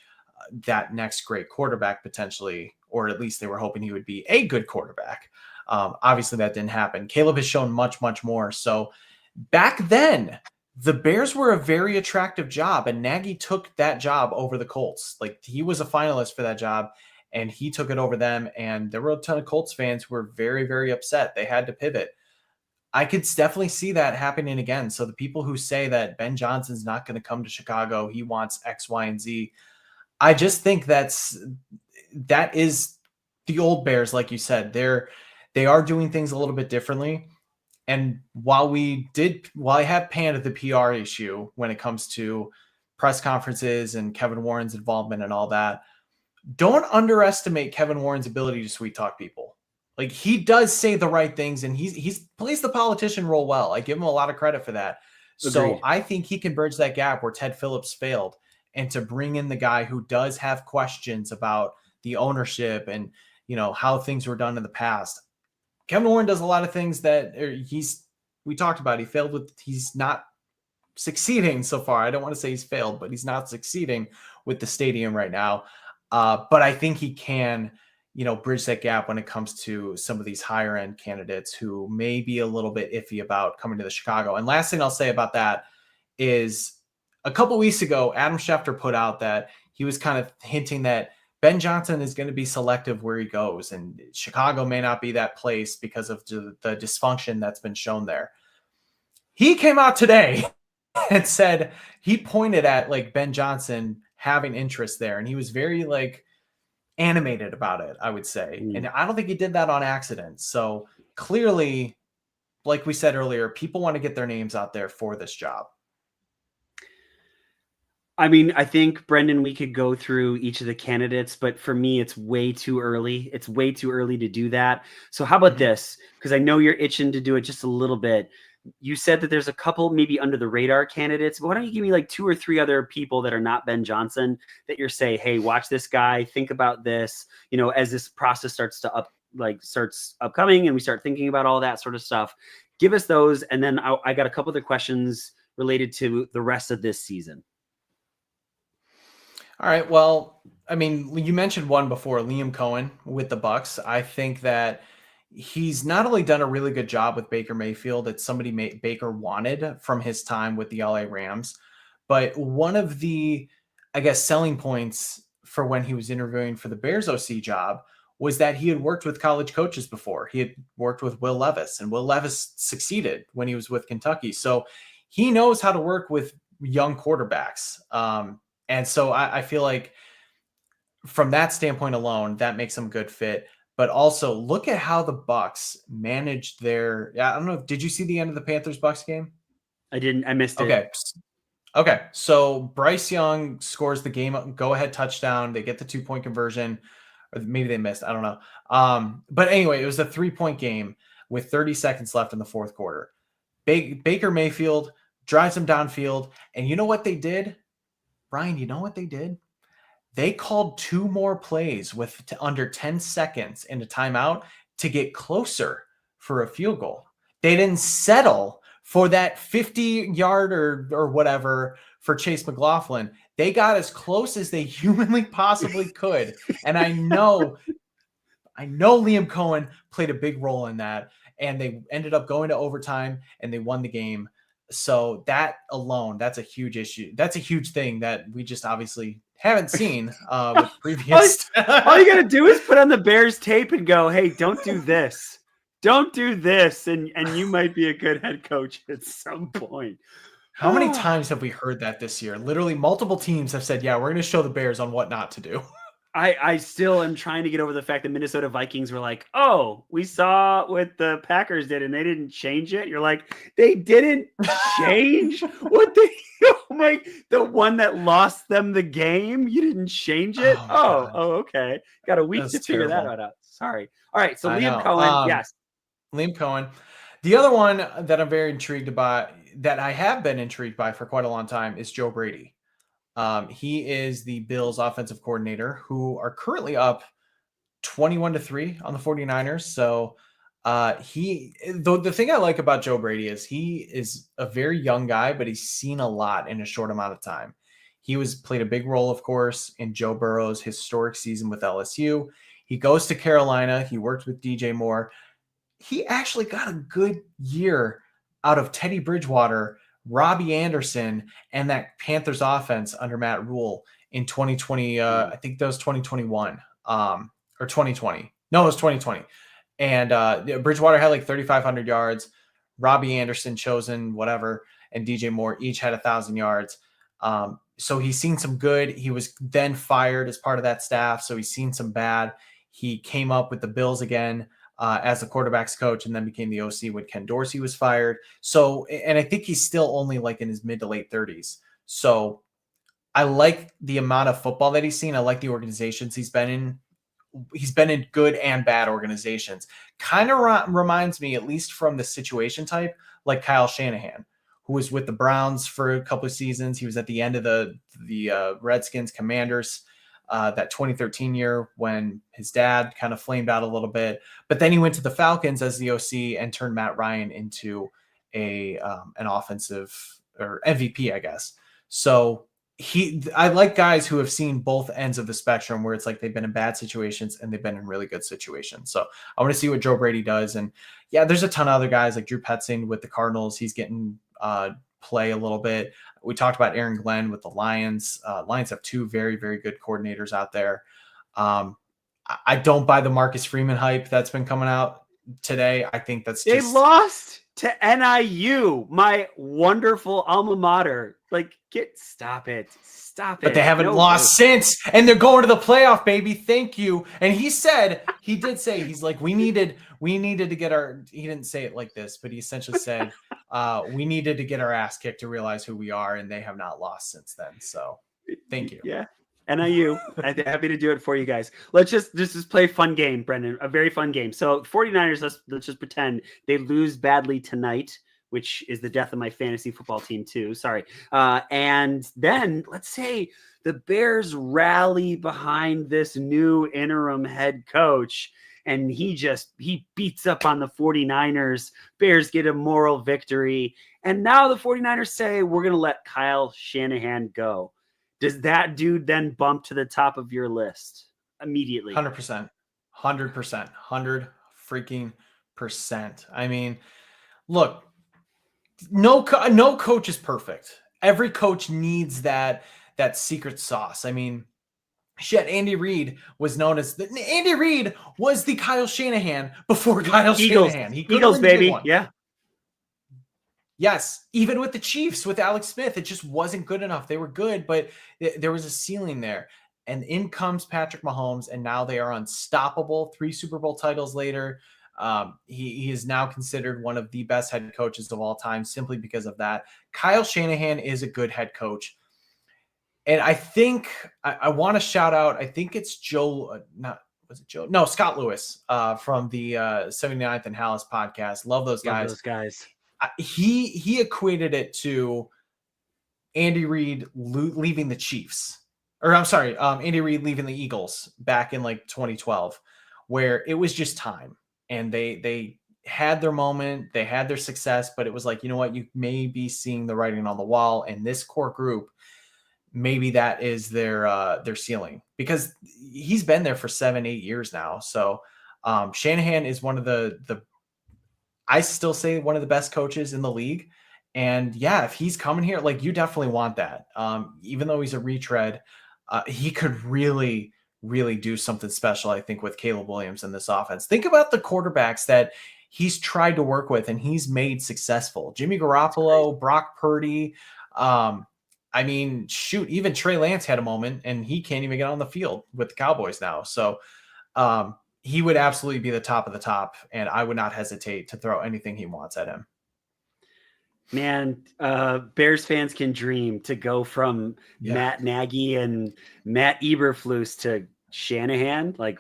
S3: that next great quarterback potentially, or at least they were hoping he would be a good quarterback. Obviously, that didn't happen. Caleb has shown much, much more. So back then, the Bears were a very attractive job, and Nagy took that job over the Colts. Like, he was a finalist for that job, and he took it over them. And there were a ton of Colts fans who were very, very upset. They had to pivot. I could definitely see that happening again. So the people who say that Ben Johnson's not going to come to Chicago, he wants X, Y, and Z, I just think that is the old Bears, like you said. They are doing things a little bit differently. And while I have panned the PR issue when it comes to press conferences and Kevin Warren's involvement and all that, don't underestimate Kevin Warren's ability to sweet talk people. Like, he does say the right things, and he's plays the politician role well. I give him a lot of credit for that.
S2: Agreed.
S3: So I think he can bridge that gap where Ted Phillips failed, and to bring in the guy who does have questions about the ownership and, how things were done in the past. Kevin Warren does a lot of things that we talked about. He's not succeeding so far. I don't want to say he's failed, but he's not succeeding with the stadium right now. But I think he can, bridge that gap when it comes to some of these higher end candidates who may be a little bit iffy about coming to the Chicago. And last thing I'll say about that is, a couple weeks ago, Adam Schefter put out that he was kind of hinting that Ben Johnson is going to be selective where he goes, and Chicago may not be that place because of the dysfunction that's been shown there. He came out today and said he pointed at Ben Johnson having interest there, and he was very animated about it, I would say. And I don't think he did that on accident. So clearly, like we said earlier, people want to get their names out there for this job.
S2: I mean, I think, Brendan, we could go through each of the candidates, but for me, it's way too early. It's way too early to do that. So how about this? Because I know you're itching to do it just a little bit. You said that there's a couple maybe under the radar candidates, but why don't you give me 2 or 3 other people that are not Ben Johnson that you're saying, hey, watch this guy, think about this, as this process starts upcoming and we start thinking about all that sort of stuff. Give us those. And then I got a couple other questions related to the rest of this season.
S3: All right. Well, I mean, you mentioned one before, Liam Cohen with the Bucks. I think that he's not only done a really good job with Baker Mayfield, it's somebody Baker wanted from his time with the LA Rams, but one of the, selling points for when he was interviewing for the Bears OC job was that he had worked with college coaches before. He had worked with Will Levis, and Will Levis succeeded when he was with Kentucky. So he knows how to work with young quarterbacks. And so I feel like from that standpoint alone, that makes him a good fit. But also look at how the Bucks managed their, I don't know, did you see the end of the Panthers-Bucks game?
S2: I didn't. I missed it.
S3: Okay. So Bryce Young scores the game go-ahead touchdown. They get the 2-point conversion. Or maybe they missed. I don't know. But anyway, it was a 3-point game with 30 seconds left in the fourth quarter. Baker Mayfield drives them downfield. And you know what they did? Brian, you know what they did? They called 2 more plays with under 10 seconds in a timeout to get closer for a field goal. They didn't settle for that 50-yard or whatever for Chase McLaughlin. They got as close as they humanly possibly could. And I know Liam Cohen played a big role in that. And they ended up going to overtime and they won the game. So that alone, that's a huge issue. That's a huge thing that we just obviously haven't seen with previous.
S2: All you got to do is put on the Bears tape and go, hey, don't do this. Don't do this. And you might be a good head coach at some point.
S3: How many times have we heard that this year? Literally multiple teams have said, yeah, we're going to show the Bears on what not to do.
S2: I still am trying to get over the fact that Minnesota Vikings were like, oh, we saw what the Packers did and they didn't change it. You're like, they didn't change what the one that lost them the game. You didn't change it. Oh, okay. Got a week to figure that out. Sorry. All right. So Liam Cohen. Yes.
S3: Liam Cohen. The other one that I'm very intrigued about that I have been intrigued by for quite a long time is Joe Brady. He is the Bills offensive coordinator who are currently up 21-3 on the 49ers. So the thing I like about Joe Brady is he is a very young guy, but he's seen a lot in a short amount of time. He played a big role, of course, in Joe Burrow's historic season with LSU. He goes to Carolina. He worked with DJ Moore. He actually got a good year out of Teddy Bridgewater, Robbie Anderson, and that Panthers offense under Matt Rule in 2020. I think that was 2021 or 2020. No, it was 2020. And Bridgewater had like 3,500 yards. Robbie Anderson, chosen, whatever, and DJ Moore each had 1,000 yards. So he's seen some good. He was then fired as part of that staff. So he's seen some bad. He came up with the Bills again as the quarterback's coach and then became the OC when Ken Dorsey was fired. So, and I think he's still only like in his mid to late 30s. So I like the amount of football that he's seen. I like the organizations he's been in. He's been in good and bad organizations. Kind of reminds me, at least from the situation type, like Kyle Shanahan, who was with the Browns for a couple of seasons. He was at the end of the Redskins Commanders that 2013 year when his dad kind of flamed out a little bit. But then he went to the Falcons as the OC and turned Matt Ryan into an offensive or MVP, I guess. So I like guys who have seen both ends of the spectrum where it's like they've been in bad situations and they've been in really good situations. So I want to see what Joe Brady does. And yeah, there's a ton of other guys like Drew Petzing with the Cardinals. He's getting play a little bit. We talked about Aaron Glenn with the Lions. Lions have two very, very good coordinators out there. I don't buy the Marcus Freeman hype that's been coming out today. I think that's
S2: they lost to NIU, my wonderful alma mater. Like, stop it.
S3: But they haven't lost since, and they're going to the playoff, baby. Thank you. And he did say, he's like, we needed to get he didn't say it like this, but he essentially said, we needed to get our ass kicked to realize who we are, and they have not lost since then. So thank you.
S2: Yeah. NIU, I'm happy to do it for you guys. Let's just play a fun game, Brendan, a very fun game. So 49ers, let's just pretend they lose badly tonight, which is the death of my fantasy football team too. Sorry. And then let's say the Bears rally behind this new interim head coach and he beats up on the 49ers. Bears get a moral victory. And now the 49ers say, we're going to let Kyle Shanahan go. Does that dude then bump to the top of your list immediately?
S3: 100%. 100 freaking percent. I mean, look, no coach is perfect. Every coach needs that secret sauce. I mean, shit, Andy Reid was known as Andy Reid was the Kyle Shanahan before Kyle Shanahan.
S2: Eagles, baby. Yeah.
S3: Yes, even with the Chiefs, with Alex Smith, it just wasn't good enough. They were good, but there was a ceiling there. And in comes Patrick Mahomes, and now they are unstoppable. 3 Super Bowl titles later. He is now considered one of the best head coaches of all time simply because of that. Kyle Shanahan is a good head coach. And I think I want to shout out, I think it's Scott Lewis from the 79th and Hallis podcast. Love those guys. He equated it to Andy Reid leaving the Chiefs, or I'm sorry, Andy Reid leaving the Eagles back in like 2012, where it was just time and they had their moment, they had their success, but it was like, you know what, you may be seeing the writing on the wall, and this core group, maybe that is their ceiling, because he's been there for 7-8 years now. So Shanahan is one of the I still say one of the best coaches in the league. And yeah, if he's coming here, like, you definitely want that. Even though he's a retread, he could really, really do something special, I think, with Caleb Williams in this offense. Think about the quarterbacks that he's tried to work with and he's made successful. Jimmy Garoppolo, Brock Purdy. I mean, shoot, even Trey Lance had a moment and he can't even get on the field with the Cowboys now. So he would absolutely be the top of the top, and I would not hesitate to throw anything he wants at him.
S2: Man, Bears fans can dream to go from Matt Nagy and Matt Eberflus to Shanahan. Like,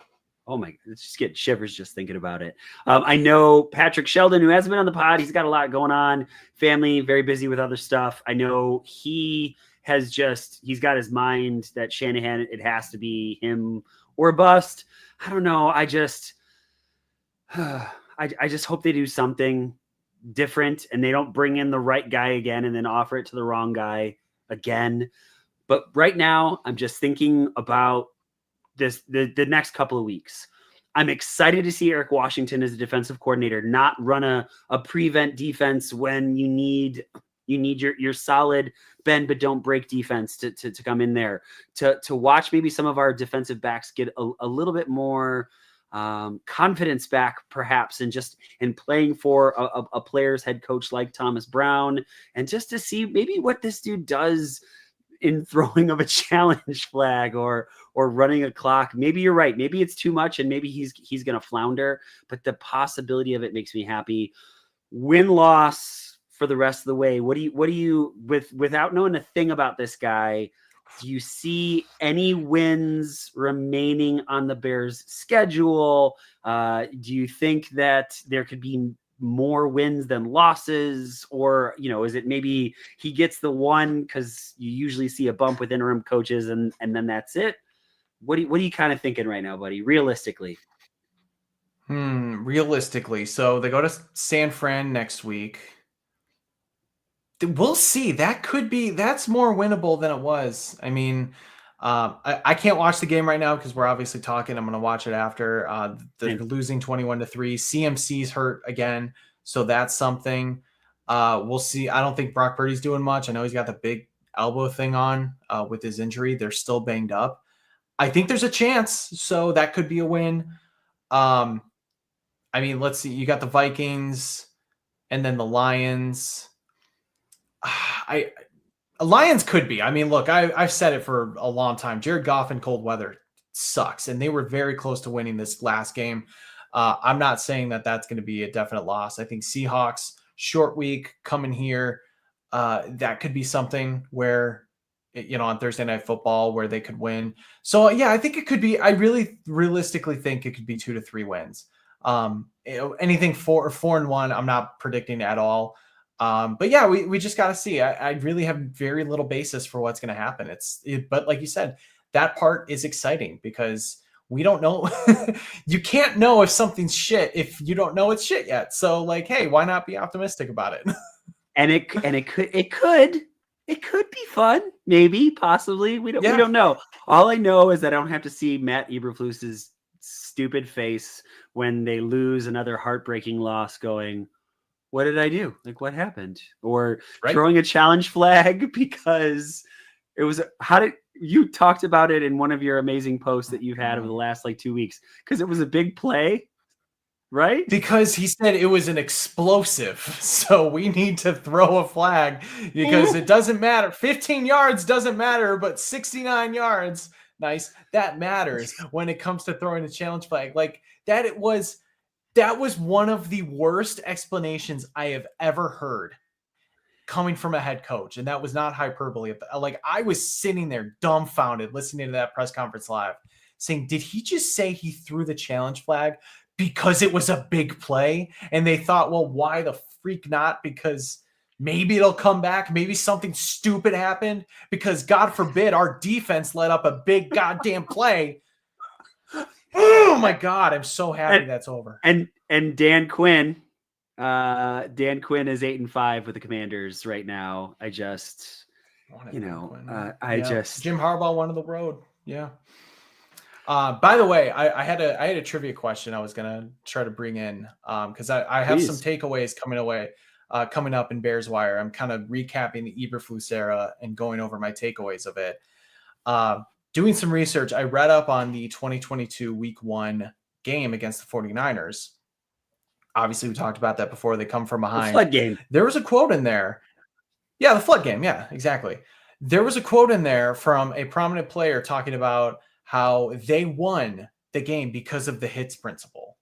S2: Oh my, it's just getting shivers just thinking about it. I know Patrick Sheldon, who hasn't been on the pod, he's got a lot going on, family, very busy with other stuff. I know he's got his mind that Shanahan, it has to be him or bust. I don't know. I just hope they do something different and they don't bring in the right guy again and then offer it to the wrong guy again. But right now, I'm just thinking about the next couple of weeks. I'm excited to see Eric Washington as a defensive coordinator, not run a prevent defense when you need your solid bend but don't break defense to come in there, to watch maybe some of our defensive backs get a little bit more confidence back, perhaps, and just in playing for a player's head coach like Thomas Brown, and just to see maybe what this dude does in throwing of a challenge flag or running a clock. Maybe you're right. Maybe it's too much and maybe he's going to flounder, but the possibility of it makes me happy. Win-loss for the rest of the way. What do you without knowing a thing about this guy, do you see any wins remaining on the Bears schedule? Do you think that there could be more wins than losses, or is it maybe he gets the one because you usually see a bump with interim coaches and then that's it? What are you kind of thinking right now, buddy, realistically?
S3: Realistically, so they go to San Fran next week. We'll see. That's more winnable than it was. I mean, I can't watch the game right now because we're obviously talking. I'm going to watch it after. They're losing 21-3. CMC's hurt again, so that's something. We'll see. I don't think Brock Purdy's doing much. I know he's got the big elbow thing on with his injury. They're still banged up. I think there's a chance, so that could be a win. I mean, let's see. You got the Vikings and then the Lions. Lions could be. I mean, look, I've said it for a long time. Jared Goff in cold weather sucks, and they were very close to winning this last game. I'm not saying that that's going to be a definite loss. I think Seahawks, short week coming here, that could be something where, on Thursday Night Football where they could win. So, yeah, I think it could be. I really realistically think it could be 2 to 3 wins. Anything 4-1, I'm not predicting at all. But yeah, we just got to see. I really have very little basis for what's going to happen. But like you said, that part is exciting because we don't know. You can't know if something's shit if you don't know it's shit yet. So like, hey, why not be optimistic about it?
S2: and it could be fun, maybe, possibly. We don't know. All I know is that I don't have to see Matt Eberflus's stupid face when they lose another heartbreaking loss going, what did I do? Like, what happened? Or throwing a challenge flag because it was, you talked about it in one of your amazing posts that you've had over the last 2 weeks, because it was a big play, right?
S3: Because he said it was an explosive. So we need to throw a flag because it doesn't matter. 15 yards doesn't matter, but 69 yards, nice, that matters when it comes to throwing a challenge flag. Like that, that was one of the worst explanations I have ever heard coming from a head coach. And that was not hyperbole. Like I was sitting there dumbfounded listening to that press conference live saying, did he just say he threw the challenge flag because it was a big play? And they thought, well, why the freak not? Because maybe it'll come back. Maybe something stupid happened because God forbid our defense let up a big goddamn play. Oh my God, I'm so happy that's over.
S2: And Dan Quinn is 8-5 with the Commanders right now. Jim
S3: Harbaugh won on the road. Yeah. By the way, I had a trivia question I was gonna try to bring in because I have some takeaways coming up in Bears Wire. I'm kind of recapping the Eberflus era and going over my takeaways of it. Doing some research, I read up on the 2022 Week 1 game against the 49ers. Obviously, we talked about that before. They come from behind.
S2: The flood game.
S3: There was a quote in there. Yeah, the flood game. Yeah, exactly. There was a quote in there from a prominent player talking about how they won the game because of the hits principle.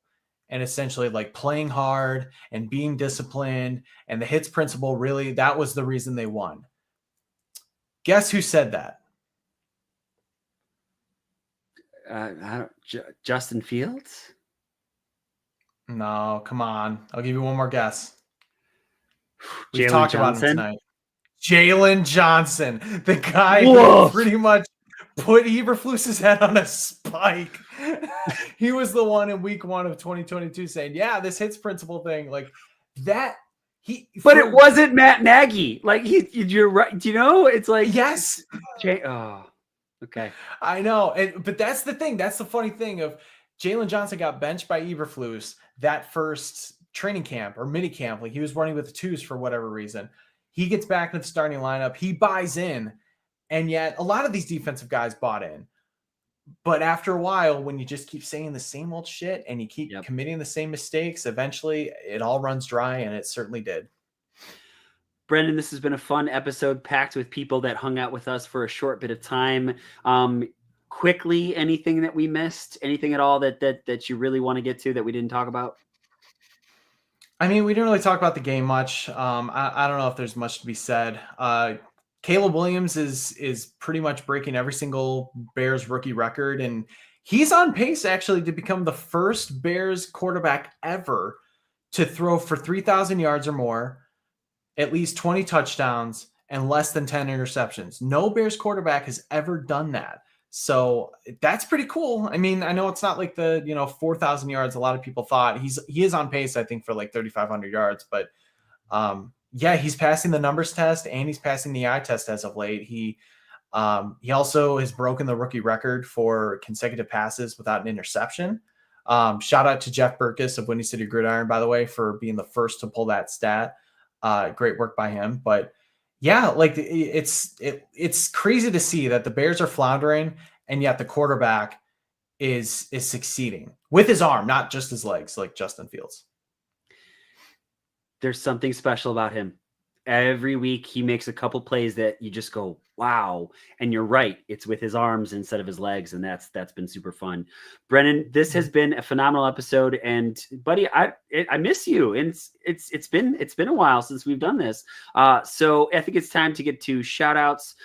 S3: And essentially like playing hard and being disciplined. And the hits principle, really, that was the reason they won. Guess who said that?
S2: Justin Fields?
S3: No, come on. I'll give you one more guess. We've
S2: Jalen
S3: talked about him
S2: Johnson?
S3: tonight. Jalen Johnson, the guy
S2: Woof.
S3: who pretty much put Eberflus's head on a spike. He was the one in week 1 of 2022 saying, yeah, this hits principle thing, like that.
S2: But it wasn't Matt Nagy. Like you're right. Do you know? It's like,
S3: yes.
S2: Oh, okay.
S3: I know. But that's the thing. That's the funny thing of Jalen Johnson got benched by Eberflus that first training camp or mini camp. Like he was running with the twos for whatever reason. He gets back in the starting lineup. He buys in. And yet a lot of these defensive guys bought in. But after a while, when you just keep saying the same old shit and you keep committing the same mistakes, eventually it all runs dry, and it certainly did.
S2: Brendan, this has been a fun episode packed with people that hung out with us for a short bit of time. Quickly, anything that we missed? Anything at all that you really want to get to that we didn't talk about?
S3: I mean, we didn't really talk about the game much. I don't know if there's much to be said. Caleb Williams is pretty much breaking every single Bears rookie record, and he's on pace actually to become the first Bears quarterback ever to throw for 3,000 yards or more, at least 20 touchdowns, and less than 10 interceptions. No Bears quarterback has ever done that. So that's pretty cool. I mean, I know it's not like the 4,000 yards a lot of people thought. He is on pace, I think, for like 3,500 yards, but yeah, he's passing the numbers test and he's passing the eye test as of late. He also has broken the rookie record for consecutive passes without an interception. Shout out to Jeff Berkus of Windy City Gridiron, by the way, for being the first to pull that stat. Great work by him. But yeah, like it's crazy to see that the Bears are floundering and yet the quarterback is succeeding with his arm, not just his legs, like Justin Fields.
S2: There's something special about him. Every week he makes a couple plays that you just go, wow. And you're right. It's with his arms instead of his legs. And that's been super fun. Brennan, this has been a phenomenal episode. And buddy, I miss you. And it's been a while since we've done this. So I think it's time to get to shout outs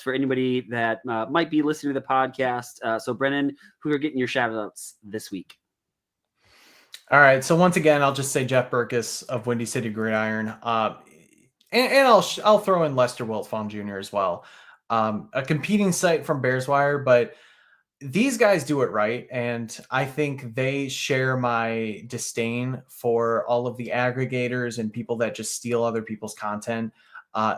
S2: for anybody that might be listening to the podcast. So Brennan, who are getting your shout outs this week?
S3: All right. So once again, I'll just say Jeff Berkus of Windy City Gridiron. And I'll throw in Lester Wiltfong Jr. as well. A competing site from Bears Wire, but these guys do it right. And I think they share my disdain for all of the aggregators and people that just steal other people's content.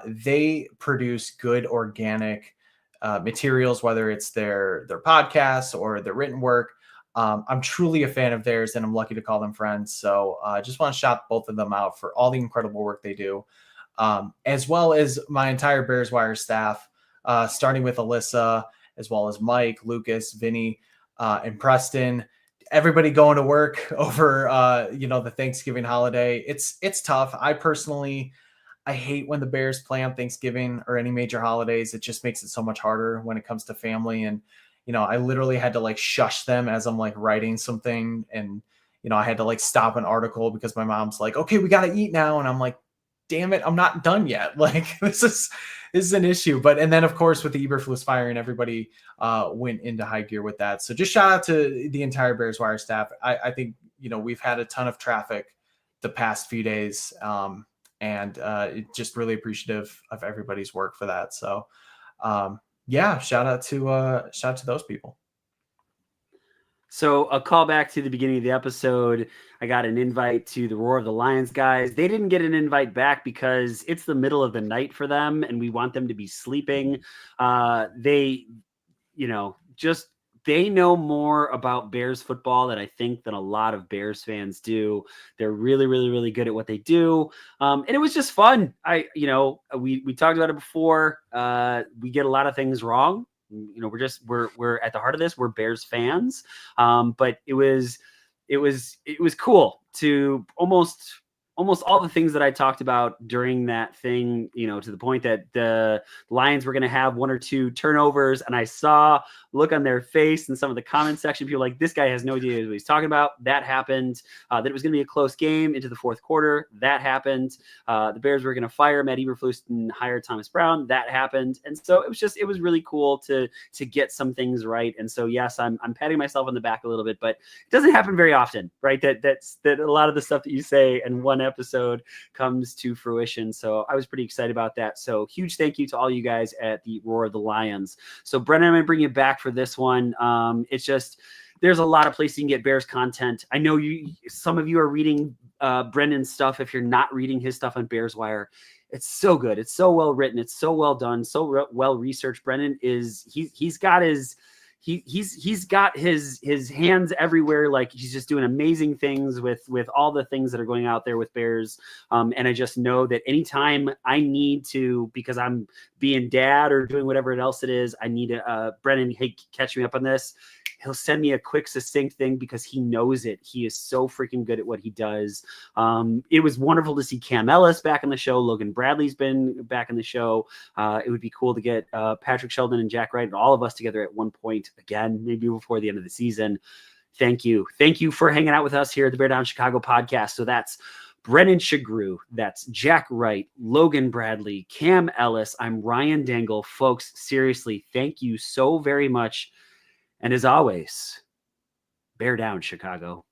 S3: They produce good organic materials, whether it's their podcasts or their written work. I'm truly a fan of theirs, and I'm lucky to call them friends. So I just want to shout both of them out for all the incredible work they do, as well as my entire Bears Wire staff, starting with Alyssa, as well as Mike, Lucas, Vinny, and Preston. Everybody going to work over the Thanksgiving holiday. It's tough. I hate when the Bears play on Thanksgiving or any major holidays. It just makes it so much harder when it comes to family. And I literally had to like shush them as I'm like writing something, and I had to like stop an article because my mom's like, okay, we got to eat now. And I'm like, damn it, I'm not done yet. Like this is an issue. And then of course with the Eberflus firing, everybody went into high gear with that. So just shout out to the entire Bears Wire staff. I think, we've had a ton of traffic the past few days, and just really appreciative of everybody's work for that. So yeah, shout out to those people.
S2: So a call back to the beginning of the episode. I got an invite to the Roar of the Lions guys. They didn't get an invite back because it's the middle of the night for them and we want them to be sleeping. They know more about Bears football than a lot of Bears fans do. They're really, really, really good at what they do. And it was just fun. We talked about it before. We get a lot of things wrong. We're at the heart of this. We're Bears fans. But it was cool to almost almost all the things that I talked about during that thing, to the point that the Lions were going to have 1 or 2 turnovers. And I saw look on their face in some of the comment section, people like, this guy has no idea what he's talking about. That happened. That it was going to be a close game into the fourth quarter. That happened. The Bears were going to fire Matt Eberflus and hire Thomas Brown. That happened. And so it was really cool to get some things right. And so, yes, I'm patting myself on the back a little bit, but it doesn't happen very often, right? That a lot of the stuff that you say in one episode comes to fruition. So I was pretty excited about that. So huge thank you to all you guys at the Roar of the Lions. So Brennan, I'm going to bring you back for this one. It's just, there's a lot of places you can get Bears content. I know some of you are reading Brendan's stuff. If you're not reading his stuff on Bears Wire, it's so good. It's so well written. It's so well done. So well researched. Brendan he's got his hands everywhere. Like, he's just doing amazing things with all the things that are going out there with Bears. And I just know that anytime I need to, because I'm being dad or doing whatever else it is, I need Brennan, hey, catch me up on this. He'll send me a quick, succinct thing because he knows it. He is so freaking good at what he does. It was wonderful to see Cam Ellis back on the show. Logan Bradley's been back in the show. It would be cool to get Patrick Sheldon and Jack Wright and all of us together at one point again, maybe before the end of the season. Thank you. Thank you for hanging out with us here at the Bear Down Chicago podcast. So that's Brennan Shagru, that's Jack Wright, Logan Bradley, Cam Ellis. I'm Ryan Dangle. Folks, seriously, thank you so very much. And as always, bear down, Chicago.